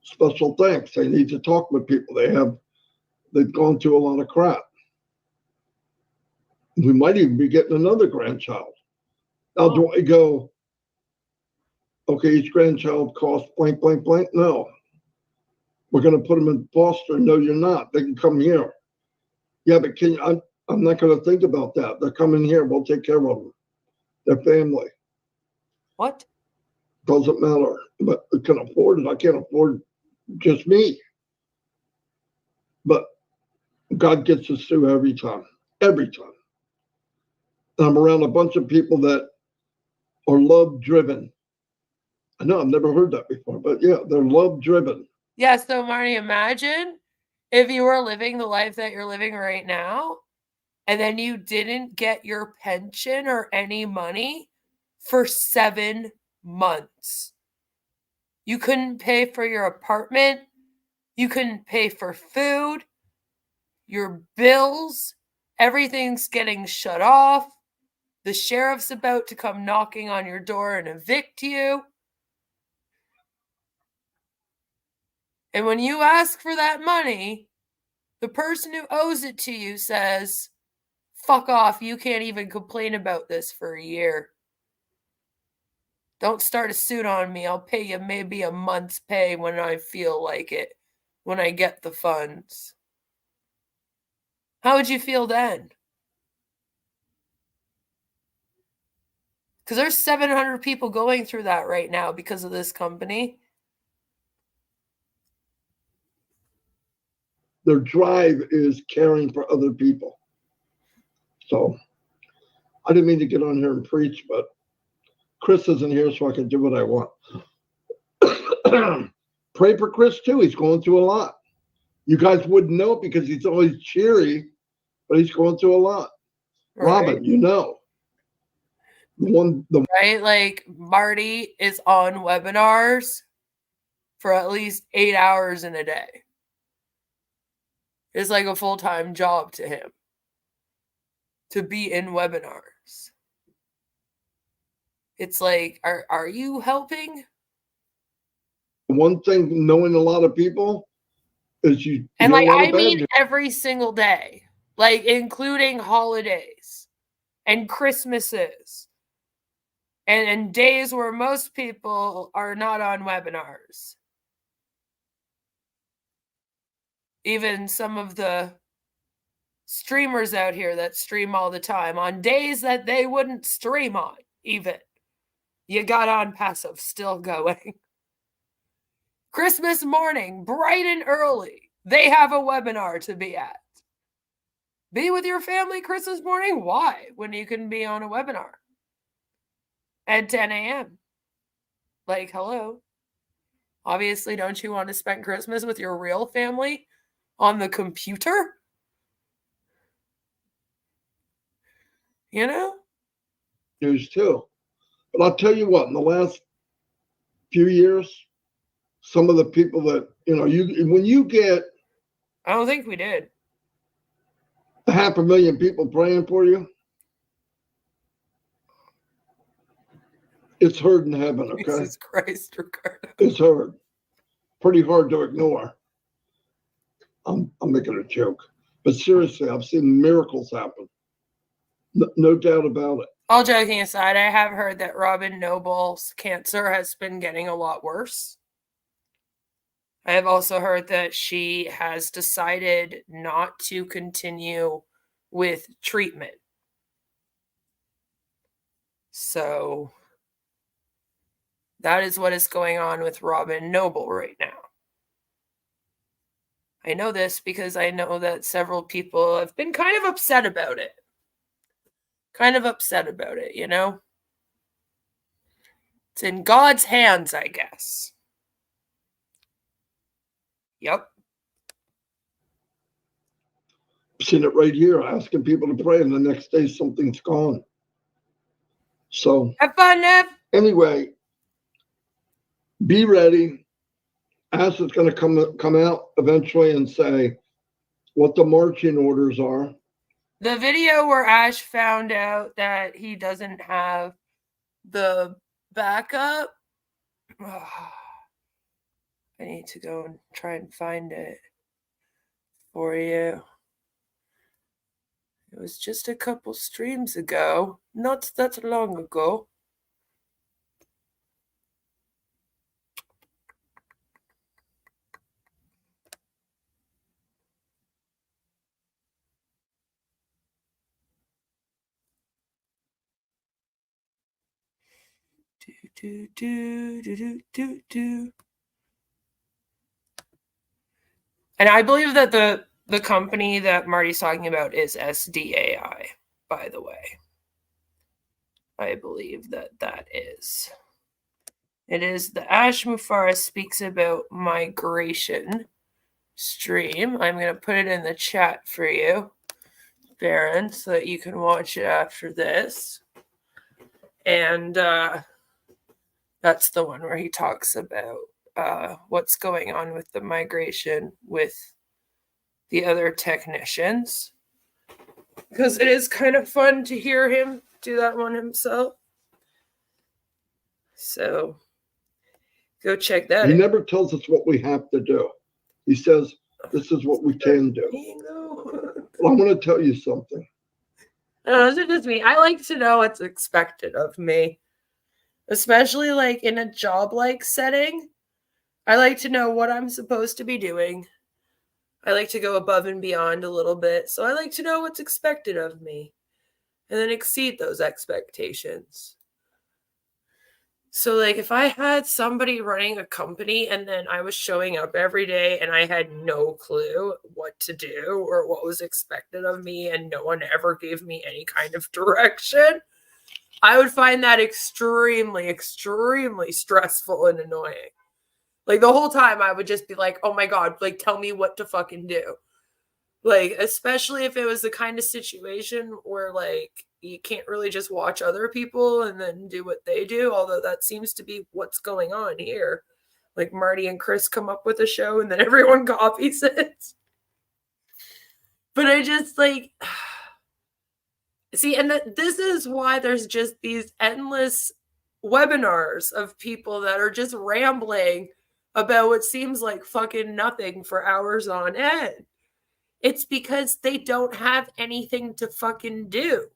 special things. They need to talk with people. They've gone through a lot of crap. We might even be getting another grandchild. Now, do I go, okay, each grandchild costs blank, blank, blank? No. We're going to put them in foster. No, you're not. They can come here. Yeah, but I'm not going to think about that. They're coming here. We'll take care of them. Their family. What? Doesn't matter. But I can afford it. I can't afford just me. But God gets us through every time. Every time. And I'm around a bunch of people that are love driven. I know I've never heard that before, but yeah, they're love driven. Yeah, so Marty, imagine if you were living the life that you're living right now, and then you didn't get your pension or any money for 7 months. You couldn't pay for your apartment. You couldn't pay for food, your bills. Everything's getting shut off. The sheriff's about to come knocking on your door and evict you. And when you ask for that money, the person who owes it to you says, fuck off, you can't even complain about this for a year. Don't start a suit on me. I'll pay you maybe a month's pay when I feel like it, when I get the funds. How would you feel then? Because there's 700 people going through that right now because of this company. Their drive is caring for other people. So I didn't mean to get on here and preach, but Chris isn't here, so I can do what I want. Pray for Chris too. He's going through a lot. You guys wouldn't know because he's always cheery, but he's going through a lot. Right. Robin, you know. Right? Like Marty is on webinars for at least 8 hours in a day. It's like a full-time job to him to be in webinars. It's like, are you helping? One thing, knowing a lot of people is you and like I mean every single day, like including holidays and Christmases and days where most people are not on webinars. Even some of the streamers out here that stream all the time on days that they wouldn't stream on, even. You got Onpassive still going. Christmas morning, bright and early, they have a webinar to be at. Be with your family Christmas morning? Why? When you can be on a webinar at 10 a.m. Like, hello. Obviously, don't you want to spend Christmas with your real family on the computer? You know? News too. But I'll tell you what, in the last few years, some of the people that, when you get... I don't think we did. 500,000 people praying for you, it's heard in heaven, okay? Jesus Christ, Ricardo. It's heard. Pretty hard to ignore. I'm making a joke. But seriously, I've seen miracles happen. No doubt about it. All joking aside, I have heard that Robin Noble's cancer has been getting a lot worse. I have also heard that she has decided not to continue with treatment. So that is what is going on with Robin Noble right now. I know this because I know that several people have been kind of upset about it. You know? It's in God's hands, I guess. Yep. Seen it right here, asking people to pray, and the next day something's gone. So have fun, Nev. Anyway, be ready. Ash is going to come out eventually and say what the marching orders are. The video where Ash found out that he doesn't have the backup. Oh, I need to go and try and find it for you. It was just a couple streams ago, not that long ago. And I believe that the company that Marty's talking about is SDAI, by the way. I believe that is. It is the Ash Mufareh Speaks About Migration stream. I'm going to put it in the chat for you, Baron, so that you can watch it after this. And that's the one where he talks about what's going on with the migration with the other technicians. Because it is kind of fun to hear him do that one himself. So go check that out. He never tells us what we have to do. He says, this is what we can do. Well, I'm going to tell you something. No, it's just me. I like to know what's expected of me. Especially like in a job-like setting. I like to know what I'm supposed to be doing. I like to go above and beyond a little bit. So I like to know what's expected of me. And then exceed those expectations. So like if I had somebody running a company and then I was showing up every day and I had no clue what to do or what was expected of me and no one ever gave me any kind of direction, I would find that extremely, extremely stressful and annoying. Like the whole time I would just be like, oh my God, like tell me what to fucking do. Like, especially if it was the kind of situation where like you can't really just watch other people and then do what they do, although that seems to be what's going on here. Like Marty and Chris come up with a show and then everyone copies it. But I just like... See, and this is why there's just these endless webinars of people that are just rambling about what seems like fucking nothing for hours on end. It's because they don't have anything to fucking do.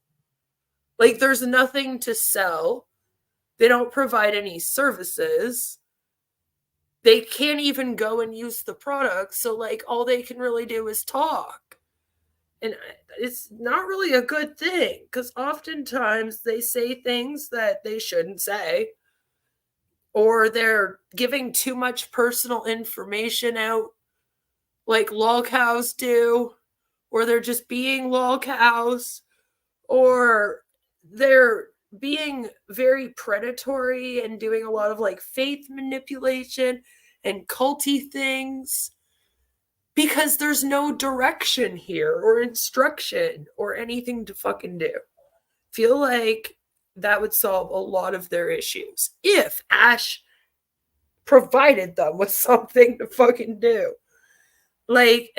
Like, there's nothing to sell. They don't provide any services. They can't even go and use the product. So, like, all they can really do is talk. And it's not really a good thing because oftentimes they say things that they shouldn't say, or they're giving too much personal information out like lol cows do, or they're just being lol cows, or they're being very predatory and doing a lot of like faith manipulation and culty things. Because there's no direction here or instruction or anything to fucking do. Feel like that would solve a lot of their issues if Ash provided them with something to fucking do. Like,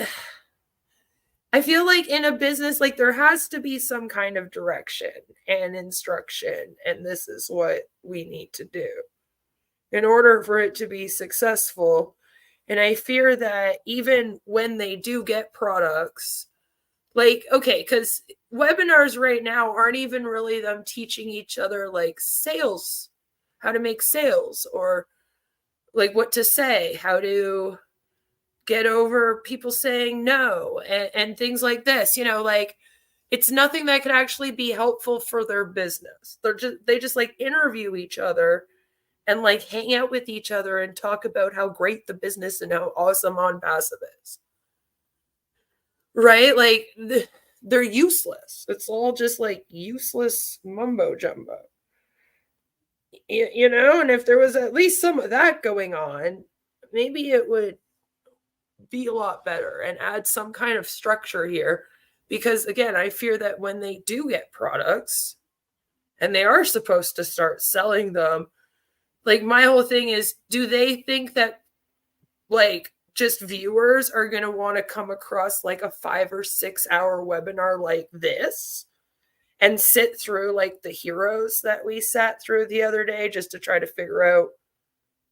I feel like in a business, like there has to be some kind of direction and instruction, and this is what we need to do in order for it to be successful. And I fear that even when they do get products, like, okay, because webinars right now aren't even really them teaching each other like sales, how to make sales, or like what to say, how to get over people saying no, and things like this, you know, like it's nothing that could actually be helpful for their business. They just like interview each other and like hang out with each other and talk about how great the business and how awesome Onpassive is. Right? Like they're useless. It's all just like useless mumbo jumbo. You know, and if there was at least some of that going on, maybe it would be a lot better and add some kind of structure here. Because again, I fear that when they do get products and they are supposed to start selling them, like my whole thing is, do they think that like just viewers are going to want to come across like a 5 or 6 hour webinar like this and sit through like the heroes that we sat through the other day just to try to figure out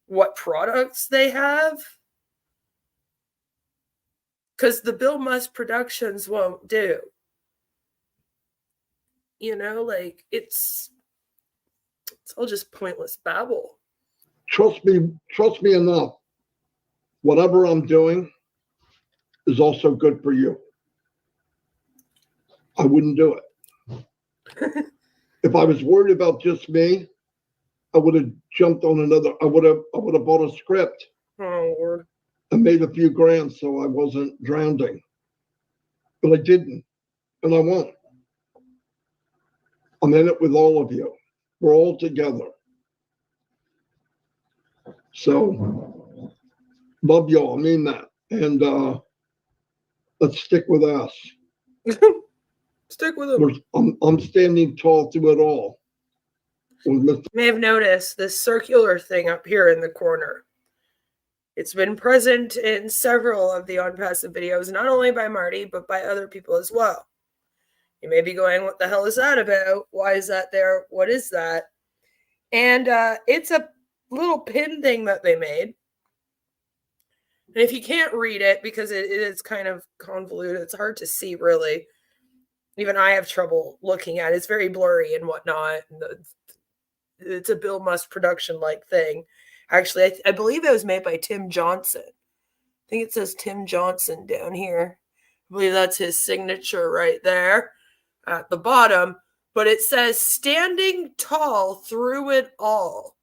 what products they have? Because the Bill Musk Productions won't do. You know, like it's all just pointless babble. Trust me enough. Whatever I'm doing is also good for you. I wouldn't do it. If I was worried about just me, I would have jumped on another. I would have bought a script. Oh Lord. And made a few grand so I wasn't drowning. But I didn't, and I won't. I'm in it with all of you. We're all together. So, love y'all. I mean that. And let's stick with us. Stick with them. I'm standing tall through it all. You may have noticed this circular thing up here in the corner. It's been present in several of the Onpassive videos, not only by Marty, but by other people as well. You may be going, what the hell is that about? Why is that there? What is that? And it's a little pin thing that they made. And if you can't read it, because it is kind of convoluted, it's hard to see really. Even I have trouble looking at it. It's very blurry and whatnot. It's a Bill Musk production-like thing. Actually, I believe it was made by Tim Johnson. I think it says Tim Johnson down here. I believe that's his signature right there at the bottom. But it says, standing tall through it all.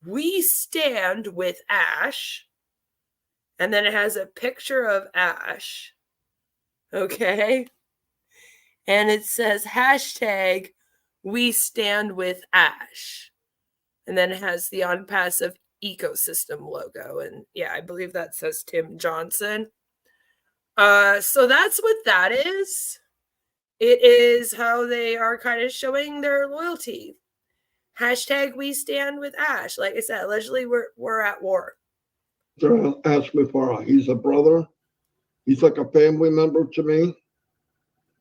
We stand with Ash. And then it has a picture of Ash. Okay. And it says, hashtag, we stand with Ash. And then it has the Onpassive ecosystem logo. And yeah, I believe that says Tim Johnson. So that's what that is. It is how they are kind of showing their loyalty. Hashtag we stand with Ash. Like I said, allegedly we're at war. Ash Mufareh. He's a brother. He's like a family member to me.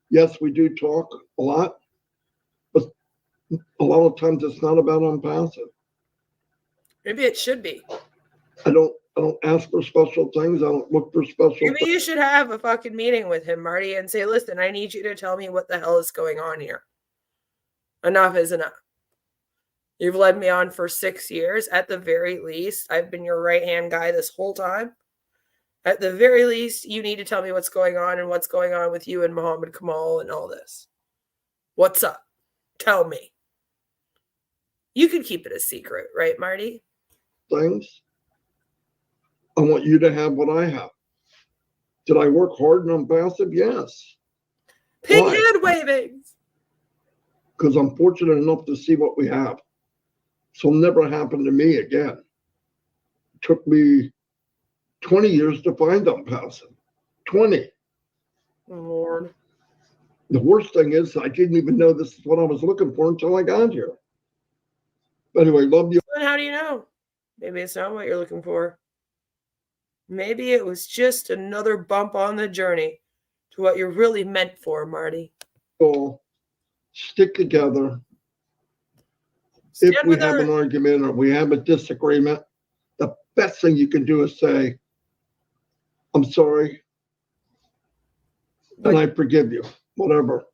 Yes, we do talk a lot, but a lot of times it's not about Onpassive. Maybe it should be. I don't ask for special things. I don't look for special Maybe you should have a fucking meeting with him, Marty, and say, listen, I need you to tell me what the hell is going on here. Enough is enough. You've led me on for 6 years. At the very least, I've been your right-hand guy this whole time. At the very least, you need to tell me what's going on and what's going on with you and Muhammad Kamal and all this. What's up? Tell me. You can keep it a secret, right, Marty? Things. I want you to have what I have. Did I work hard and Onpassive? Yes. Pink hand wavings. Because I'm fortunate enough to see what we have. So it'll never happen to me again. It took me 20 years to find Onpassive. 20. Lord. The worst thing is I didn't even know this is what I was looking for until I got here. But anyway, love you. And how do you know? Maybe it's not what you're looking for. Maybe it was just another bump on the journey to what you're really meant for, Marty. All stick together. If we have an argument or we have a disagreement, the best thing you can do is say, I'm sorry, and I forgive you, whatever.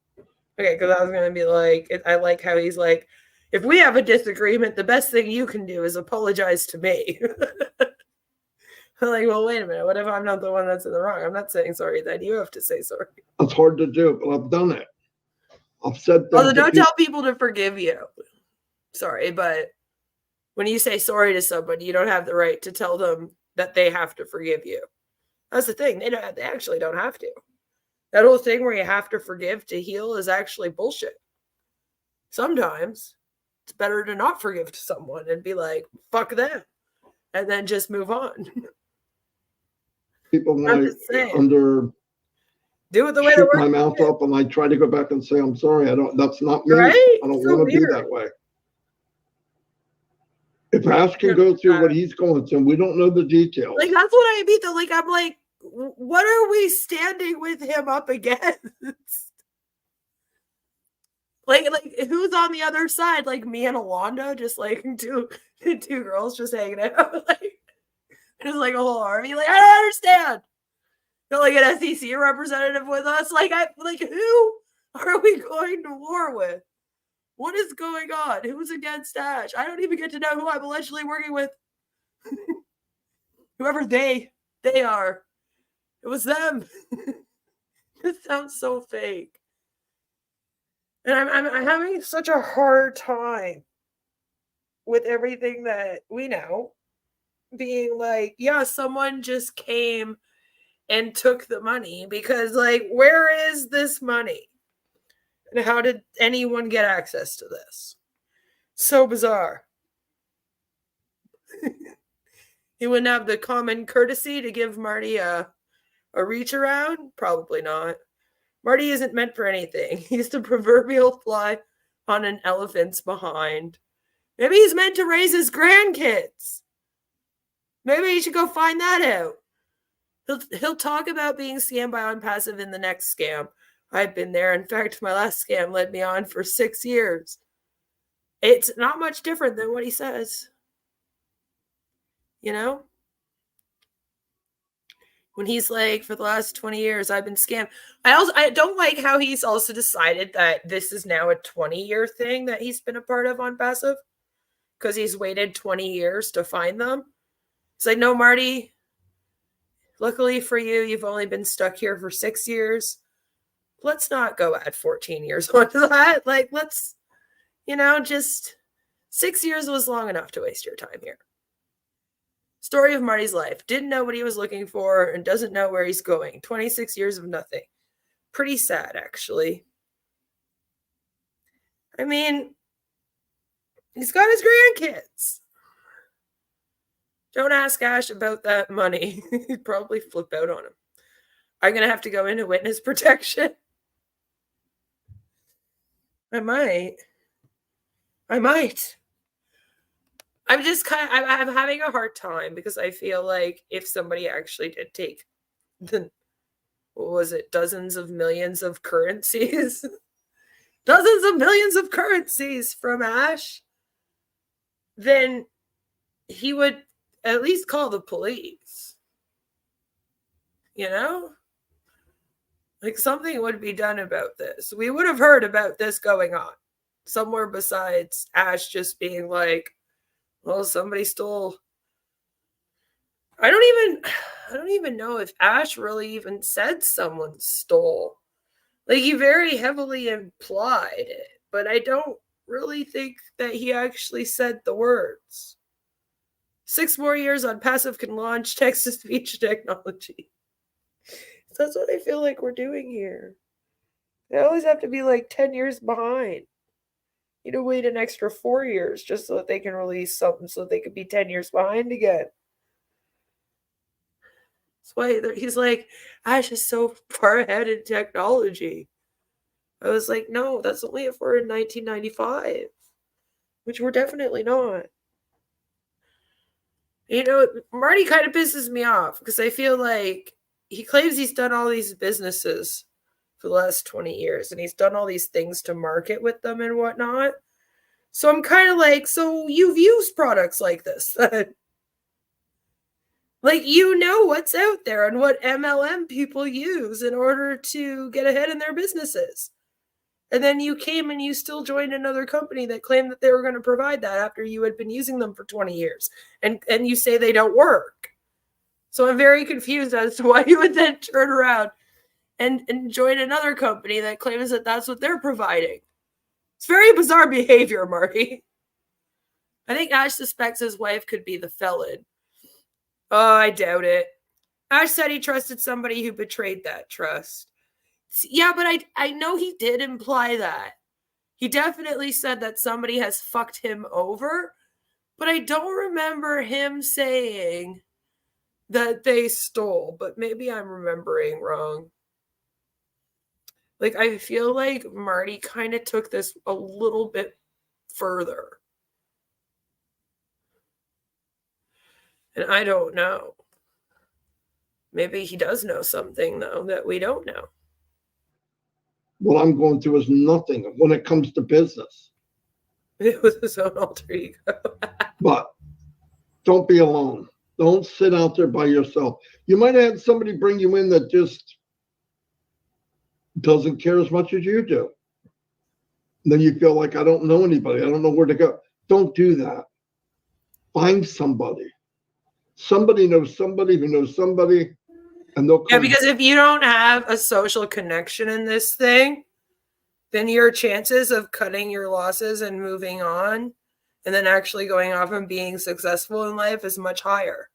Okay, because I was going to be like, I like how he's like, if we have a disagreement, the best thing you can do is apologize to me. I'm like, well, wait a minute. What if I'm not the one that's in the wrong? I'm not saying sorry then. You have to say sorry. It's hard to do, but I've done it. I've said things. Although don't tell people to forgive you. Sorry, but when you say sorry to somebody, you don't have the right to tell them that they have to forgive you. That's the thing. They actually don't have to. That whole thing where you have to forgive to heal is actually bullshit. Sometimes it's better to not forgive someone and be like, fuck them, and then just move on. people when I'm I just saying. under Do it the way that shoot works. my mouth up and I try to go back and say, I'm sorry, that's not me. Right? I don't So want to be weird. that way. If Ash can go through what he's going through, we don't know the details. Like, that's what I mean, though. Like, I'm like, what are we standing with him up against? like who's on the other side? Like me and Alonda, just like two girls just hanging out. Like, there's like a whole army. Like, I don't understand. Not like an SEC representative with us. Like, who are we going to war with? What is going on? Who's against Ash? I don't even get to know who I'm allegedly working with. Whoever they are. It was them. This sounds so fake. And I'm having such a hard time with everything that we know. Being like, yeah, someone just came and took the money, because like, where is this money? And how did anyone get access to this? So bizarre. He wouldn't have the common courtesy to give Marty a reach around? Probably not. Marty isn't meant for anything. He's the proverbial fly on an elephant's behind. Maybe he's meant to raise his grandkids. Maybe he should go find that out. He'll talk about being scammed by Onpassive in the next scam. I've been there. In fact, my last scam led me on for 6 years. It's not much different than what he says. You know? When he's like, for the last 20 years, I've been scammed. I don't like how he's also decided that this is now a 20-year thing that he's been a part of Onpassive, because he's waited 20 years to find them. It's like, no, Marty, luckily for you, you've only been stuck here for 6 years. Let's not go add 14 years onto that. Like, let's, just 6 years was long enough to waste your time here. Story of Marty's life. Didn't know what he was looking for and doesn't know where he's going. 26 years of nothing. Pretty sad, actually. I mean, he's got his grandkids. Don't ask Ash about that money. He'd probably flip out on him. I'm going to have to go into witness protection. I might. I'm just I'm having a hard time, because I feel like if somebody actually did take dozens of millions of currencies, dozens of millions of currencies from Ash, then he would at least call the police. Like, something would be done about this. We would have heard about this going on somewhere besides Ash just being like, well, somebody stole. I don't even know if Ash really even said someone stole. Like, he very heavily implied it, but I don't really think that he actually said the words. 6 more years Onpassive can launch text-to-speech technology. That's what I feel like we're doing here. They always have to be like 10 years behind. Wait an extra 4 years just so that they can release something so they could be 10 years behind again. That's why he's like, Ash is so far ahead in technology. I was like, no, that's only if we're in 1995, which we're definitely not. Marty kind of pisses me off, because I feel like he claims he's done all these businesses for the last 20 years, and he's done all these things to market with them and whatnot. So I'm kind of like, so you've used products like this. Like, what's out there and what MLM people use in order to get ahead in their businesses. And then you came and you still joined another company that claimed that they were going to provide that after you had been using them for 20 years. And you say they don't work. So I'm very confused as to why you would then turn around and join another company that claims that that's what they're providing. It's very bizarre behavior, Marty. I think Ash suspects his wife could be the felon. Oh, I doubt it. Ash said he trusted somebody who betrayed that trust. Yeah, but I know he did imply that. He definitely said that somebody has fucked him over, but I don't remember him saying that they stole, but maybe I'm remembering wrong. Like, I feel like Marty kind of took this a little bit further. And I don't know. Maybe he does know something, though, that we don't know. What I'm going through is nothing when it comes to business. It was his own alter ego. But don't be alone. Don't sit out there by yourself. You might have had somebody bring you in that just doesn't care as much as you do. Then you feel like, I don't know anybody. I don't know where to go. Don't do that. Find somebody. Somebody knows somebody who knows somebody, and they'll come. Yeah, because if you don't have a social connection in this thing, then your chances of cutting your losses and moving on and then actually going off and being successful in life is much higher.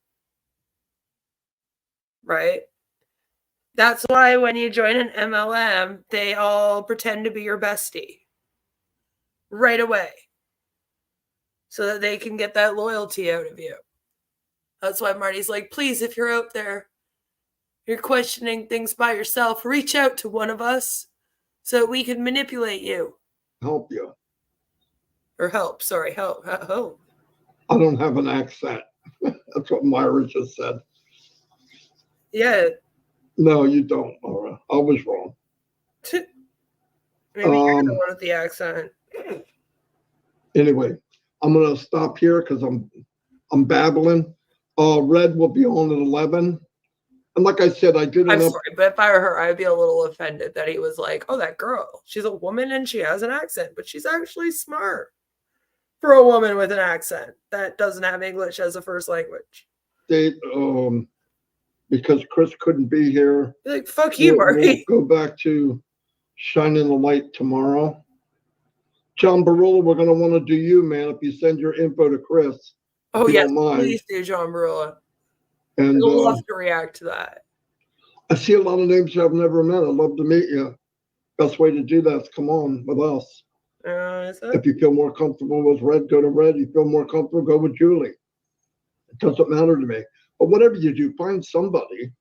Right? That's why when you join an MLM, they all pretend to be your bestie right away so that they can get that loyalty out of you. That's why Marty's like, please, if you're out there, you're questioning things by yourself, reach out to one of us so that we can manipulate you. Help you. Or help, sorry, help. I don't have an accent. That's what Myra just said. Yeah. No, you don't, Myra. I was wrong. Maybe you're the one with the accent. Anyway, I'm going to stop here because I'm babbling. Red will be on at 11. And like I said, I did I'm sorry, but if I were her, I'd be a little offended that he was like, oh, that girl, she's a woman and she has an accent, but she's actually smart for a woman with an accent that doesn't have English as a first language. They, because Chris couldn't be here. Like, fuck you, Marty. We'll go back to Shining the Light tomorrow. John Barola, we're going to want to do you, man, if you send your info to Chris. Oh, yes, please do, John Barola. And I'd love to react to that. I see a lot of names I've never met. I'd love to meet you. Best way to do that is come on with us. If you feel more comfortable with Red, go to Red. You feel more comfortable, go with Julie. It doesn't matter to me. But whatever you do, find somebody.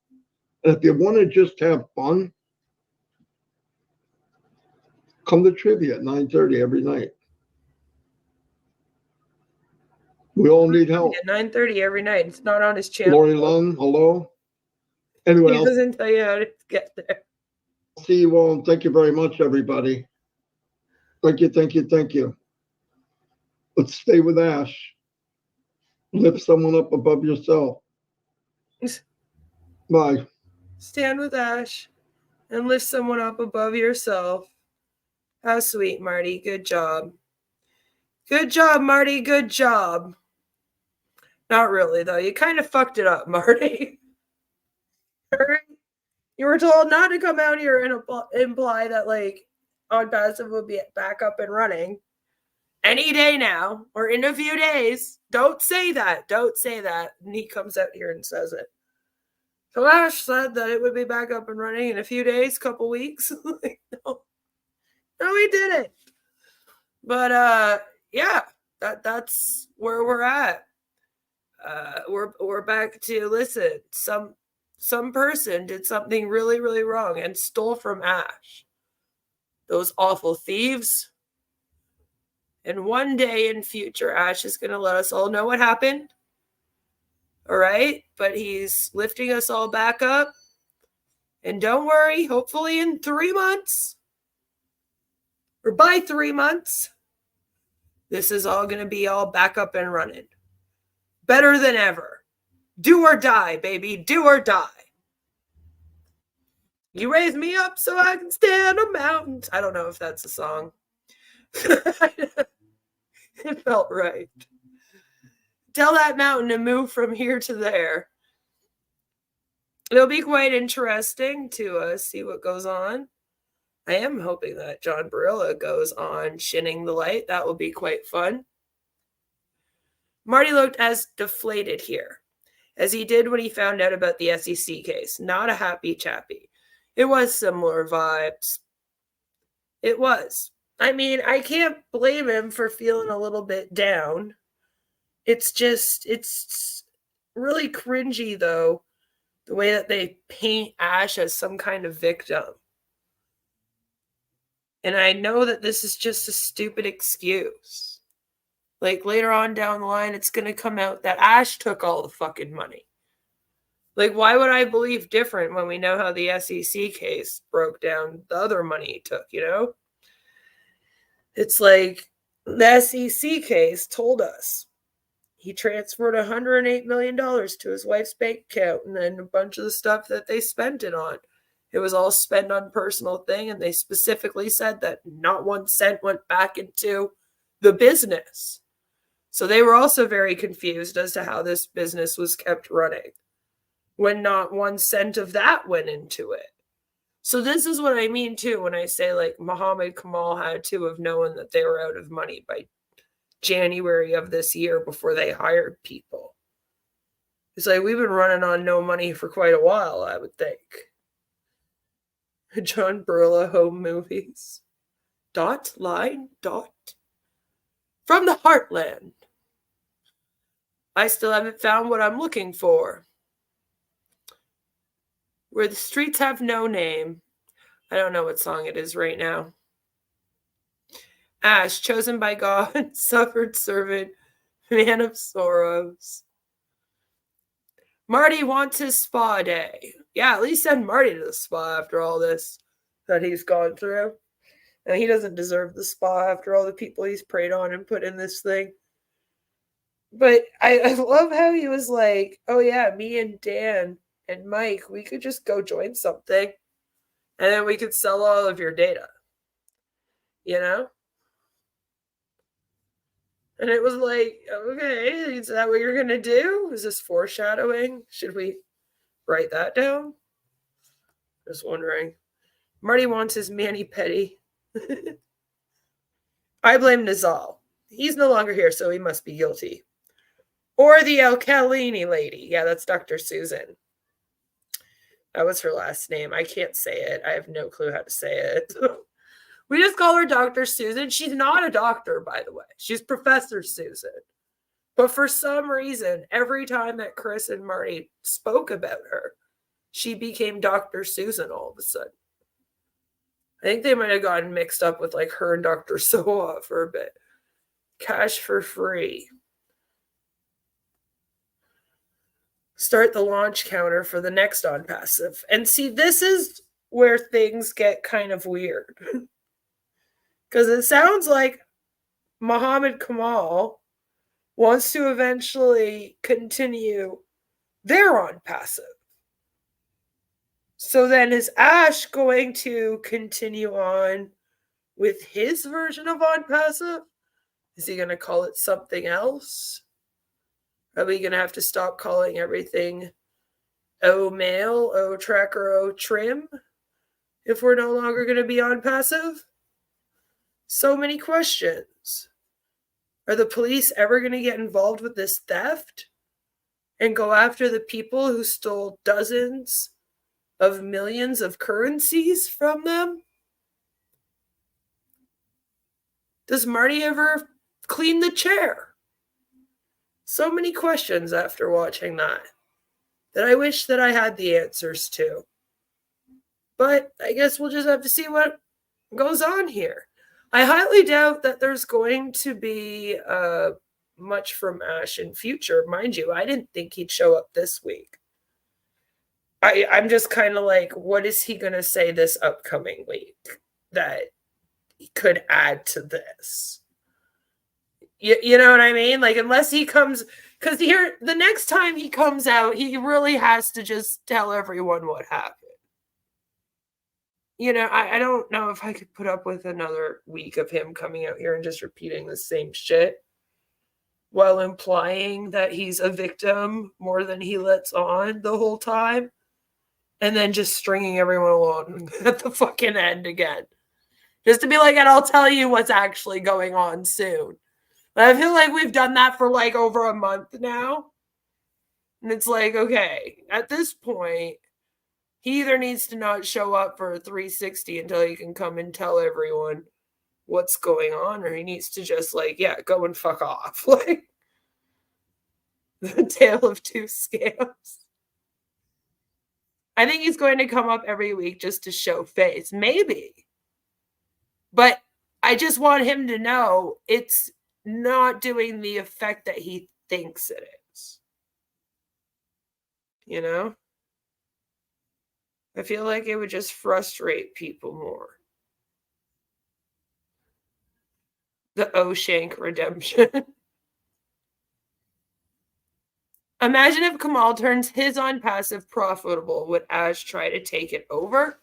And if you want to just have fun, come to trivia at 9:30 every night. We all need help. At 9:30 every night. It's not on his channel. Lori Lund, hello. Anyway, he doesn't tell you how to get there. See you all, and thank you very much, everybody. Thank you, thank you, thank you. Let's stay with Ash. Lift someone up above yourself. Bye. Stand with Ash and lift someone up above yourself. How sweet, Marty. Good job. Good job, Marty. Good job. Not really, though. You kind of fucked it up, Marty. You were told not to come out here and imply that, like, Onpassive will be back up and running any day now or in a few days. Don't say that. Don't say that. And he comes out here and says it. So Ash said that it would be back up and running in a few days, couple weeks. Like, no, he didn't. But yeah, that's where we're at. We're back to listen. Some person did something really, really wrong and stole from Ash. Those awful thieves. And one day in future, Ash is going to let us all know what happened. All right? But he's lifting us all back up. And don't worry, hopefully in 3 months, or by 3 months, this is all going to be all back up and running. Better than ever. Do or die, baby. Do or die. You raise me up so I can stand on mountains. I don't know if that's a song. It felt right. Tell that mountain to move from here to there. It'll be quite interesting to see what goes on. I am hoping that John Barilla goes on Shining the Light. That will be quite fun. Marty looked as deflated here as he did when he found out about the SEC case. Not a happy chappy. It was similar vibes. It was. I mean, I can't blame him for feeling a little bit down. It's really cringy, though, The way that they paint Ash as some kind of victim. And I know that this is just a stupid excuse. Like, later on down the line, it's going to come out that Ash took all the fucking money. Like, why would I believe different when we know how the SEC case broke down the other money he took, you know? It's like the SEC case told us he transferred $108 million to his wife's bank account, and then a bunch of the stuff that they spent it on. It was all spent on personal thing, and they specifically said that not 1 cent went back into the business. So they were also very confused as to how this business was kept running when not 1 cent of that went into it. So this is what I mean too when I say like Muhammad Kamal had to have known that they were out of money by January of this year before they hired people. It's like we've been running on no money for quite a while, I would think. John Burla home movies. Line. From the heartland. I still haven't found what I'm looking for. Where the streets have no name. I don't know what song it is right now. Ash, chosen by God, suffered servant, man of sorrows. Marty wants his spa day. Yeah, at least send Marty to the spa after all this that he's gone through. And he doesn't deserve the spa after all the people he's preyed on and put in this thing. But I love how he was like, oh yeah, me and Dan and Mike, we could just go join something. And then we could sell all of your data. You know? And it was like, okay, is that what you're going to do? Is this foreshadowing? Should we write that down? Just wondering. Marty wants his mani-pedi. I blame Nizal. He's no longer here, so he must be guilty. Or the Alcalini lady. Yeah, that's Dr. Susan. That was her last name. I can't say it. I have no clue how to say it. We just call her Dr. Susan. She's not a doctor, by the way. She's Professor Susan. But for some reason, every time that Chris and Marty spoke about her, she became Dr. Susan all of a sudden. I think they might have gotten mixed up with like her and Dr. Soa for a bit. Cash for free. Start the launch counter for the next Onpassive. And see, this is where things get kind of weird. Because it sounds like Muhammad Kamal wants to eventually continue their Onpassive. So then is Ash going to continue on with his version of Onpassive? Is he going to call it something else? Are we going to have to stop calling everything O mail, O tracker, O trim if we're no longer going to be Onpassive? So many questions. Are the police ever going to get involved with this theft and go after the people who stole dozens of millions of currencies from them? Does Marty ever clean the chair? So many questions after watching that I wish that I had the answers to. But I guess we'll just have to see what goes on here. I highly doubt that there's going to be much from Ash in future. Mind you, I didn't think he'd show up this week. I'm just kind of like, what is he going to say this upcoming week that he could add to this? You know what I mean? Like, unless he comes, because here, the next time he comes out, he really has to just tell everyone what happened. You know, I don't know if I could put up with another week of him coming out here and just repeating the same shit while implying that he's a victim more than he lets on the whole time, and then just stringing everyone along at the fucking end again. Just to be like, and I'll tell you what's actually going on soon. I feel like we've done that for like over a month now. And it's like, okay, at this point, he either needs to not show up for a 360 until he can come and tell everyone what's going on, or he needs to just like, yeah, go and fuck off. Like, the tale of two scams. I think he's going to come up every week just to show face. Maybe. But I just want him to know it's not doing the effect that he thinks it is. You know? I feel like it would just frustrate people more. The O-Shank redemption. Imagine if Kamal turns his Onpassive profitable, would Ash try to take it over?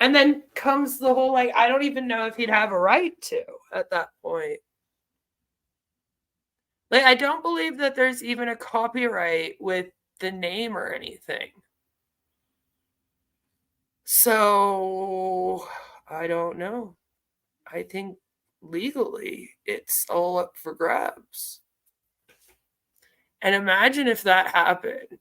And then comes the whole, like, I don't even know if he'd have a right to at that point. Like, I don't believe that there's even a copyright with the name or anything. So, I don't know. I think legally it's all up for grabs. And imagine if that happened.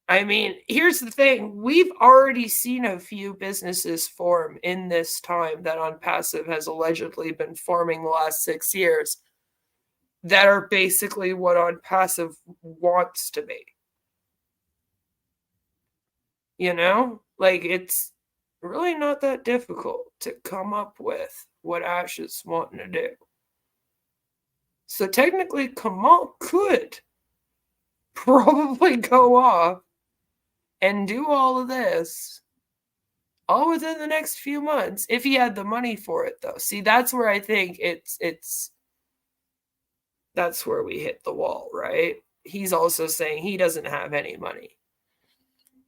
I mean, here's the thing. We've already seen a few businesses form in this time that Onpassive has allegedly been forming the last 6 years that are basically what Onpassive wants to be. You know? Like, it's really not that difficult to come up with what Ash is wanting to do. So technically, Kamal could probably go off and do all of this all within the next few months if he had the money for it, though. See, that's where I think that's where we hit the wall, right? He's also saying he doesn't have any money.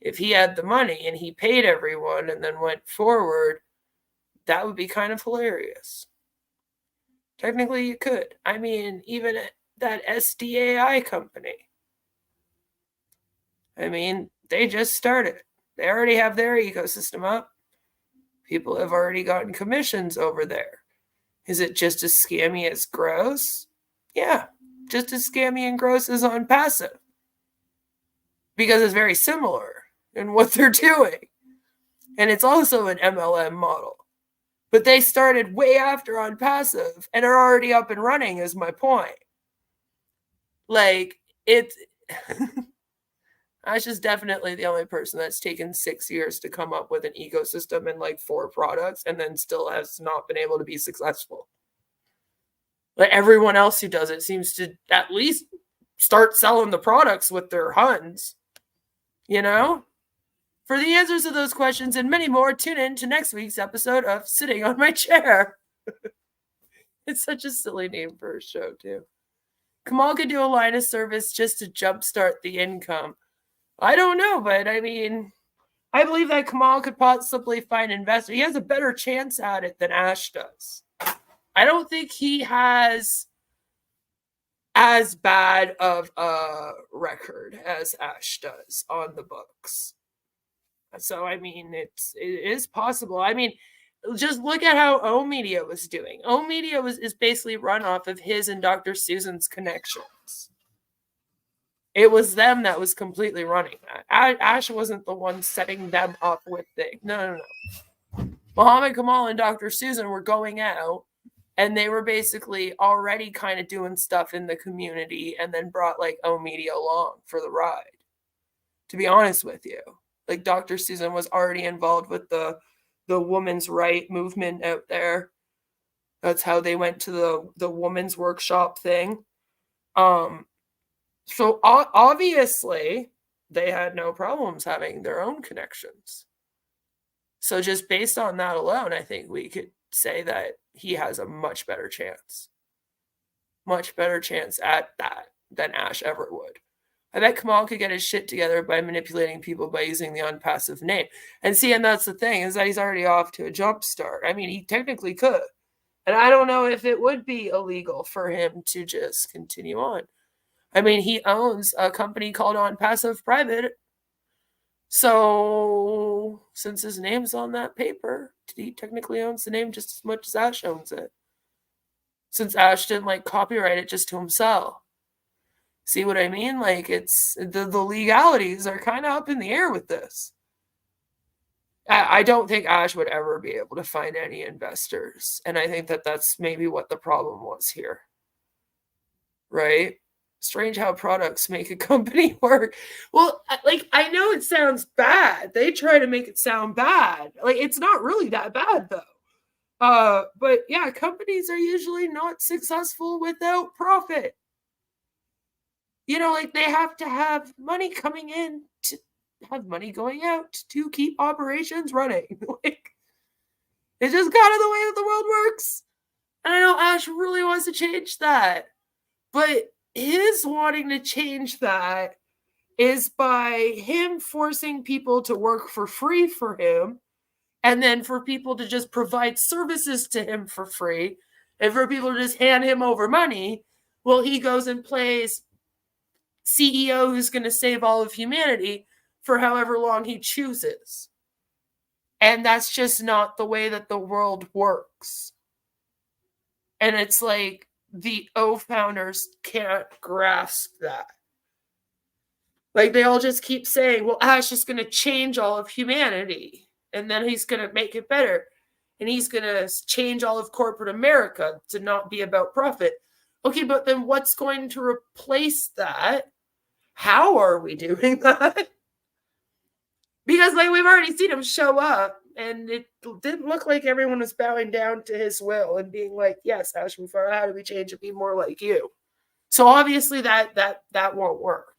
If he had the money and he paid everyone and then went forward, that would be kind of hilarious. Technically, you could. I mean, even that SDAI company. I mean, they just started. They already have their ecosystem up. People have already gotten commissions over there. Is it just as scammy as gross? Yeah, just as scammy and gross as Onpassive. Because it's very similar in what they're doing. And it's also an MLM model. But they started way after Onpassive and are already up and running, is my point. Like, it's... Ash is definitely the only person that's taken 6 years to come up with an ecosystem and like 4 products and then still has not been able to be successful. Like, everyone else who does it seems to at least start selling the products with their Huns. You know? For the answers to those questions and many more, tune in to next week's episode of Sitting on My Chair. It's such a silly name for a show, too. Kamal could do a line of service just to jumpstart the income. I don't know, but I mean, I believe that Kamal could possibly find an investor. He has a better chance at it than Ash does. I don't think he has as bad of a record as Ash does on the books. So, I mean, it is possible. I mean, just look at how O Media was doing. O Media is basically run off of his and Dr. Susan's connections. It was them that was completely running that. Ash wasn't the one setting them up with things. No. Muhammad Kamal and Dr. Susan were going out, and they were basically already kind of doing stuff in the community and then brought, like, O Media along for the ride. To be honest with you. Like, Dr. Susan was already involved with the women's right movement out there. That's how they went to the women's workshop thing. So obviously, they had no problems having their own connections. So just based on that alone, I think we could say that he has a much better chance. Much better chance at that than Ash ever would. I bet Kamal could get his shit together by manipulating people by using the Onpassive name. And that's the thing, is that he's already off to a jump start. I mean, he technically could. And I don't know if it would be illegal for him to just continue on. I mean, he owns a company called Onpassive Private. So, since his name's on that paper, he technically owns the name just as much as Ash owns it. Since Ash didn't, like, copyright it just to himself. See what I mean? Like, it's the legalities are kind of up in the air with this. I don't think Ash would ever be able to find any investors. And I think that that's maybe what the problem was here. Right? Strange how products make a company work. Well, I know it sounds bad. They try to make it sound bad. Like, it's not really that bad, though. But yeah, companies are usually not successful without profit. Like, they have to have money coming in to have money going out to keep operations running. Like, it's just kind of the way that the world works. And I know Ash really wants to change that. But his wanting to change that is by him forcing people to work for free for him, and then for people to just provide services to him for free, and for people to just hand him over money. Well, he goes and plays CEO who's going to save all of humanity for however long he chooses. And that's just not the way that the world works. And it's like the O founders can't grasp that. Like, they all just keep saying, well, Ash is going to change all of humanity, and then he's going to make it better, and he's going to change all of corporate America to not be about profit. Okay, but then what's going to replace that? How are we doing that? Because, like, we've already seen him show up, and it didn't look like everyone was bowing down to his will and being like, yes, Ash Mufareh, how do we change and be more like you? So obviously that won't work.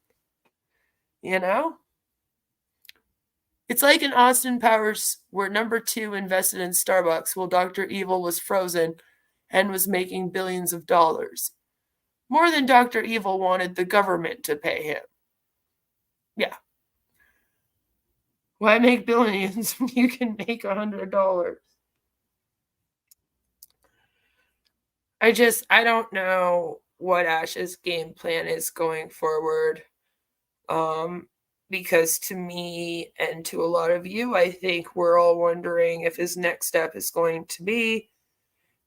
It's like in Austin Powers, where number 2 invested in Starbucks while Dr. Evil was frozen and was making billions of dollars. More than Dr. Evil wanted the government to pay him. Yeah. Why make billions when you can make $100? I don't know what Ash's game plan is going forward. Because to me and to a lot of you, I think we're all wondering if his next step is going to be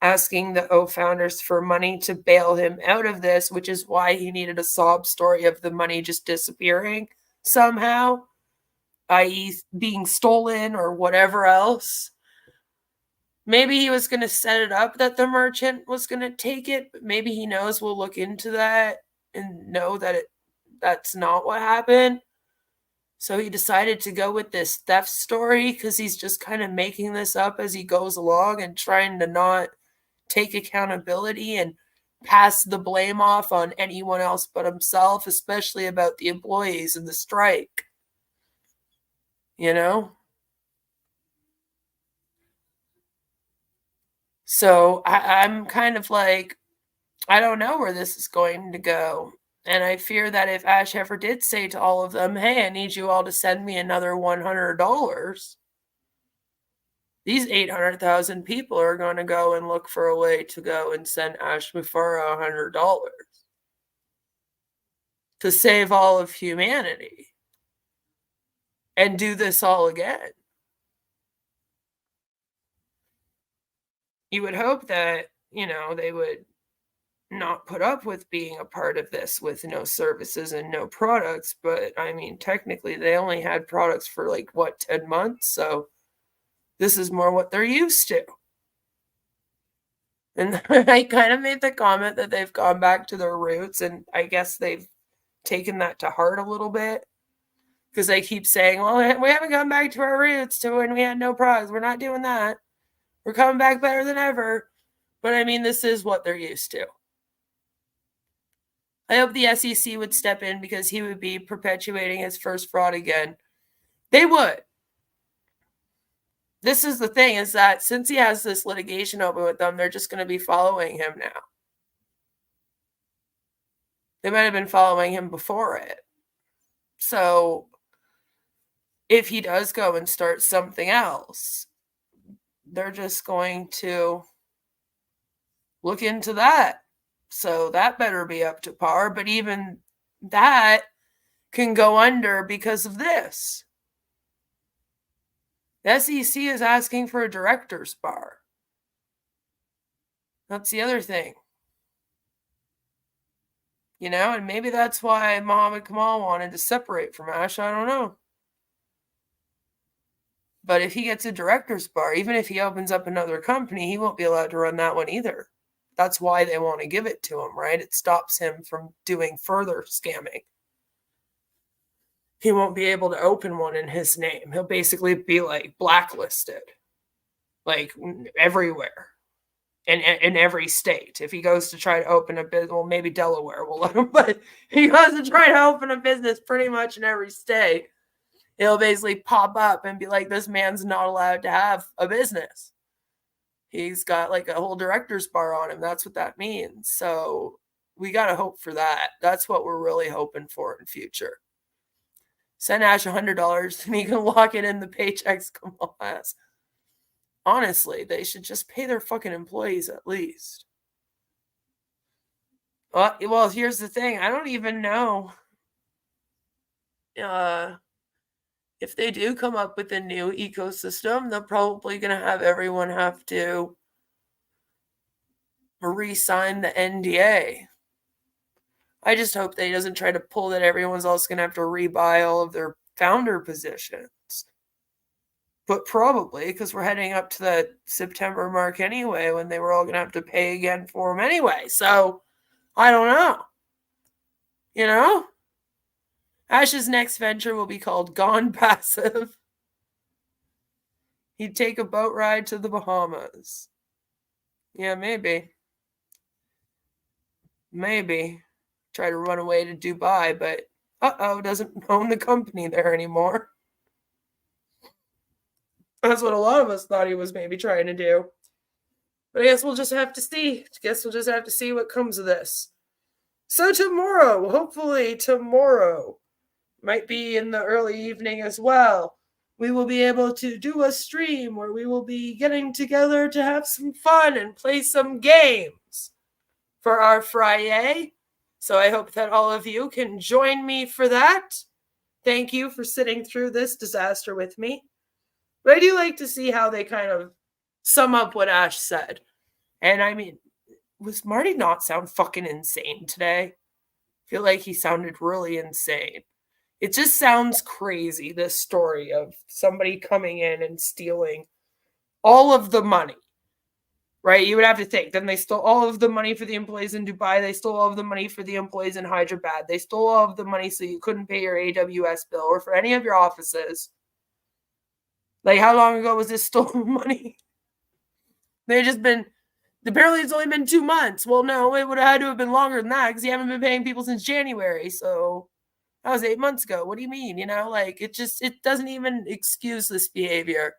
asking the O founders for money to bail him out of this, which is why he needed a sob story of the money just disappearing somehow, i.e. being stolen or whatever else. Maybe he was going to set it up that the merchant was going to take it, but maybe he knows we'll look into that and know that that's not what happened. So he decided to go with this theft story because he's just kind of making this up as he goes along and trying to not take accountability and pass the blame off on anyone else but himself, especially about the employees and the strike. So I'm kind of like, I don't know where this is going to go. And I fear that if Ash ever did say to all of them, hey, I need you all to send me another $100, these 800,000 people are going to go and look for a way to go and send Ash Mufareh $100 to save all of humanity and do this all again. You would hope that, they would not put up with being a part of this with no services and no products. But I mean, technically they only had products for 10 months. So this is more what they're used to. And I kind of made the comment that they've gone back to their roots, and I guess they've taken that to heart a little bit, because they keep saying, well, we haven't gone back to our roots to when we had no products. We're not doing that. We're coming back better than ever. But I mean, this is what they're used to. I hope the SEC would step in, because he would be perpetuating his first fraud again. They would. This is the thing, is that since he has this litigation open with them, they're just going to be following him now. They might have been following him before it. So if he does go and start something else, they're just going to look into that. So that better be up to par. But even that can go under because of this. The SEC is asking for a director's bar. That's the other thing. And maybe that's why Muhammad Kamal wanted to separate from Ash. I don't know. But if he gets a director's bar, even if he opens up another company, he won't be allowed to run that one either. That's why they want to give it to him, right? It stops him from doing further scamming. He won't be able to open one in his name. He'll basically be like blacklisted, like everywhere, in every state. If he goes to try to open a business, well, maybe Delaware will let him, but he goes to try to open a business pretty much in every state, it'll basically pop up and be like, this man's not allowed to have a business. He's got like a whole director's bar on him. That's what that means. So we got to hope for that. That's what we're really hoping for in future. Send Ash $100 and he can lock it in the paychecks Kamal has. Honestly, they should just pay their fucking employees at least. Well, here's the thing. I don't even know if they do come up with a new ecosystem. They're probably going to have everyone have to re-sign the NDA. I just hope that he doesn't try to pull that everyone's also going to have to rebuy all of their founder positions. But probably, because we're heading up to the September mark anyway, when they were all going to have to pay again for them anyway. So, I don't know. You know? Ash's next venture will be called Onpassive. He'd take a boat ride to the Bahamas. Yeah, maybe. Maybe. Try to run away to Dubai, but doesn't own the company there anymore. That's what a lot of us thought he was maybe trying to do. But I guess we'll just have to see. What comes of this. So tomorrow, hopefully tomorrow, might be in the early evening as well, we will be able to do a stream where we will be getting together to have some fun and play some games for our Friday. So I hope that all of you can join me for that. Thank you for sitting through this disaster with me. But I do like to see how they kind of sum up what Ash said. And I mean, was Marty not sound fucking insane today? I feel like he sounded really insane. It just sounds crazy, this story of somebody coming in and stealing all of the money. Right? You would have to think. Then they stole all of the money for the employees in Dubai. They stole all of the money for the employees in Hyderabad. They stole all of the money so you couldn't pay your AWS bill or for any of your offices. Like, how long ago was this stolen money? Apparently it's only been 2 months. Well, no, it would have had to have been longer than that because you haven't been paying people since January. So that was 8 months ago. What do you mean? You know, like, it doesn't even excuse this behavior.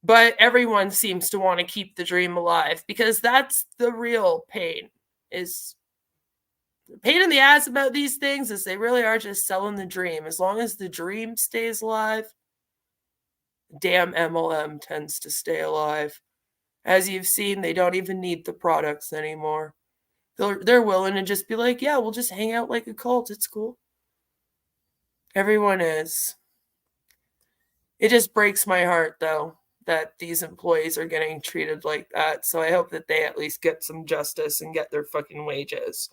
But everyone seems to want to keep the dream alive because that's the real pain. Is the pain in the ass about these things is they really are just selling the dream. As long as the dream stays alive, damn MLM tends to stay alive. As you've seen, they don't even need the products anymore. They're willing to just be like, yeah, we'll just hang out like a cult. It's cool. Everyone is. It just breaks my heart, though, that these employees are getting treated like that. So I hope that they at least get some justice and get their fucking wages.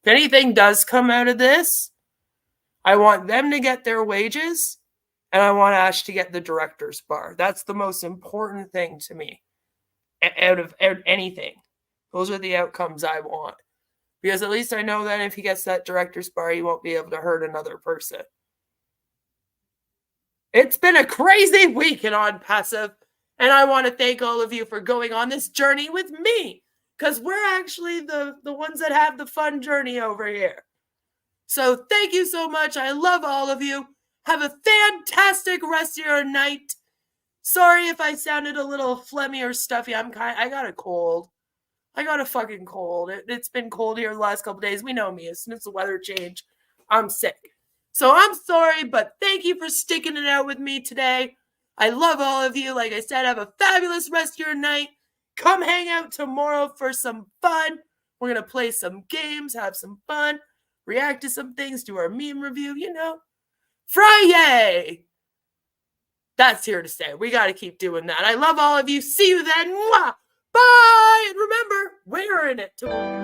If anything does come out of this, I want them to get their wages and I want Ash to get the director's bar. That's the most important thing to me out of anything. Those are the outcomes I want. Because at least I know that if he gets that director's bar, he won't be able to hurt another person. It's been a crazy week in Onpassive, and I want to thank all of you for going on this journey with me, because we're actually the ones that have the fun journey over here. So thank you so much. I love all of you. Have a fantastic rest of your night. Sorry if I sounded a little phlegmy or stuffy. I got a cold. I got a fucking cold. It's been cold here the last couple days. We know me. As soon as the weather changed, I'm sick. So I'm sorry, but thank you for sticking it out with me today. I love all of you. Like I said, have a fabulous rest of your night. Come hang out tomorrow for some fun. We're going to play some games, have some fun, react to some things, do our meme review, you know. Friday! That's here to stay. We got to keep doing that. I love all of you. See you then. Mwah! Bye! And remember, we're in it tomorrow.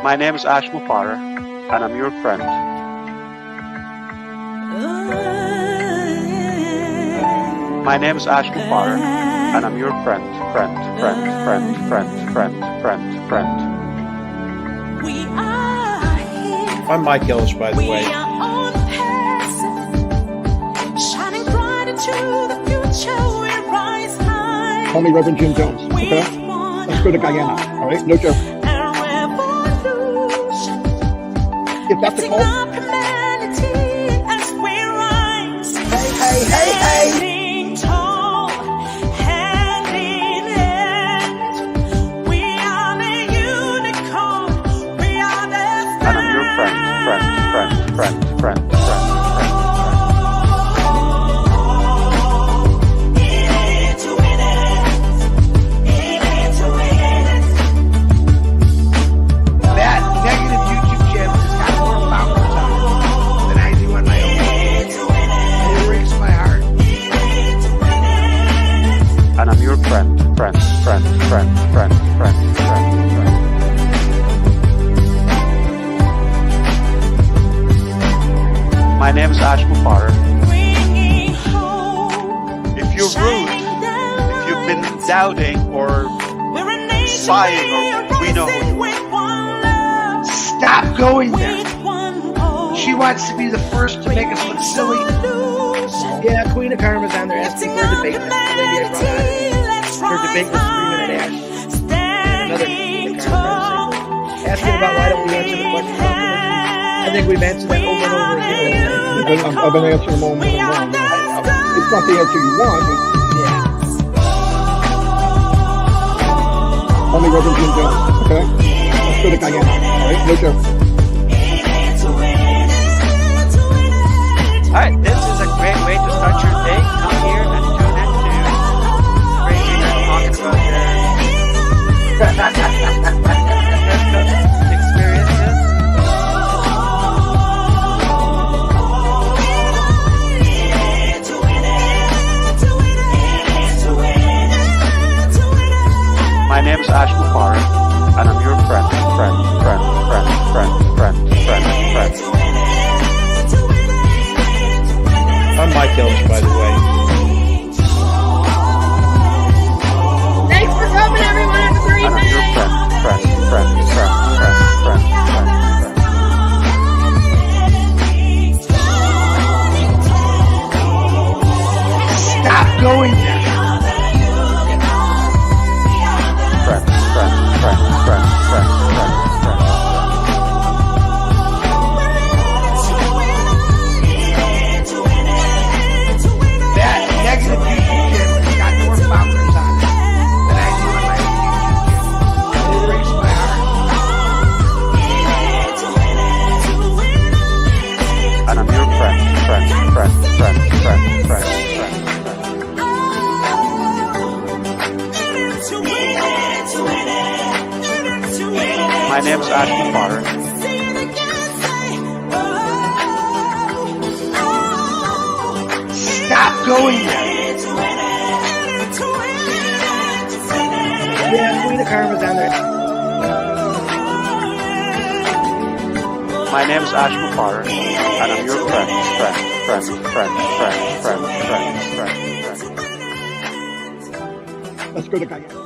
My name is Ash Mufareh, and I'm your friend. My name is Ash Mufareh, and I'm your friend. I'm Mike Ellis, by the way. Call me Reverend Jim Jones, okay? Let's go to Guyana, all right? No joke. If that's the call. Hey. And I'm your friend. That negative YouTube channel has got more followers on it than I do on my own. And it breaks my heart. And I'm your friend. My name is Ash Mufareh. If you're rude, if you've been doubting or spying, or we know who you are. Stop going there. She wants to be the first to make us look silly. Yeah, Queen of Karma's on there asking for a debate. That's the lady I brought on. Her debate was 3-minute Ash. And another Queen of Karma asking about why don't we answer the question. I think we've answered that over and over again. I've been answering them all morning long. It's not the answer you want. Yeah. Call me Reverend Jim Jones, okay? Let's go to Guyana, all right? No joke. Alright, this is a great way to start your day. Come here and tune in to Crazy Man talking about their experiences. My name is Ash Mufareh, and I'm your friend. I'm Mike Ellis, by the way. Thanks for coming, everyone. Have a great And I'm your night. Stop going there. That negative YouTube channel has got more followers on it than I do on my own YouTube channel. And it breaks my heart. And I'm your friend. My name is Ash Mufareh. Stop going there. Yeah, Queen of Karma's on there. My name is Ash Mufareh, and I'm your friend. Let's go to Guyana.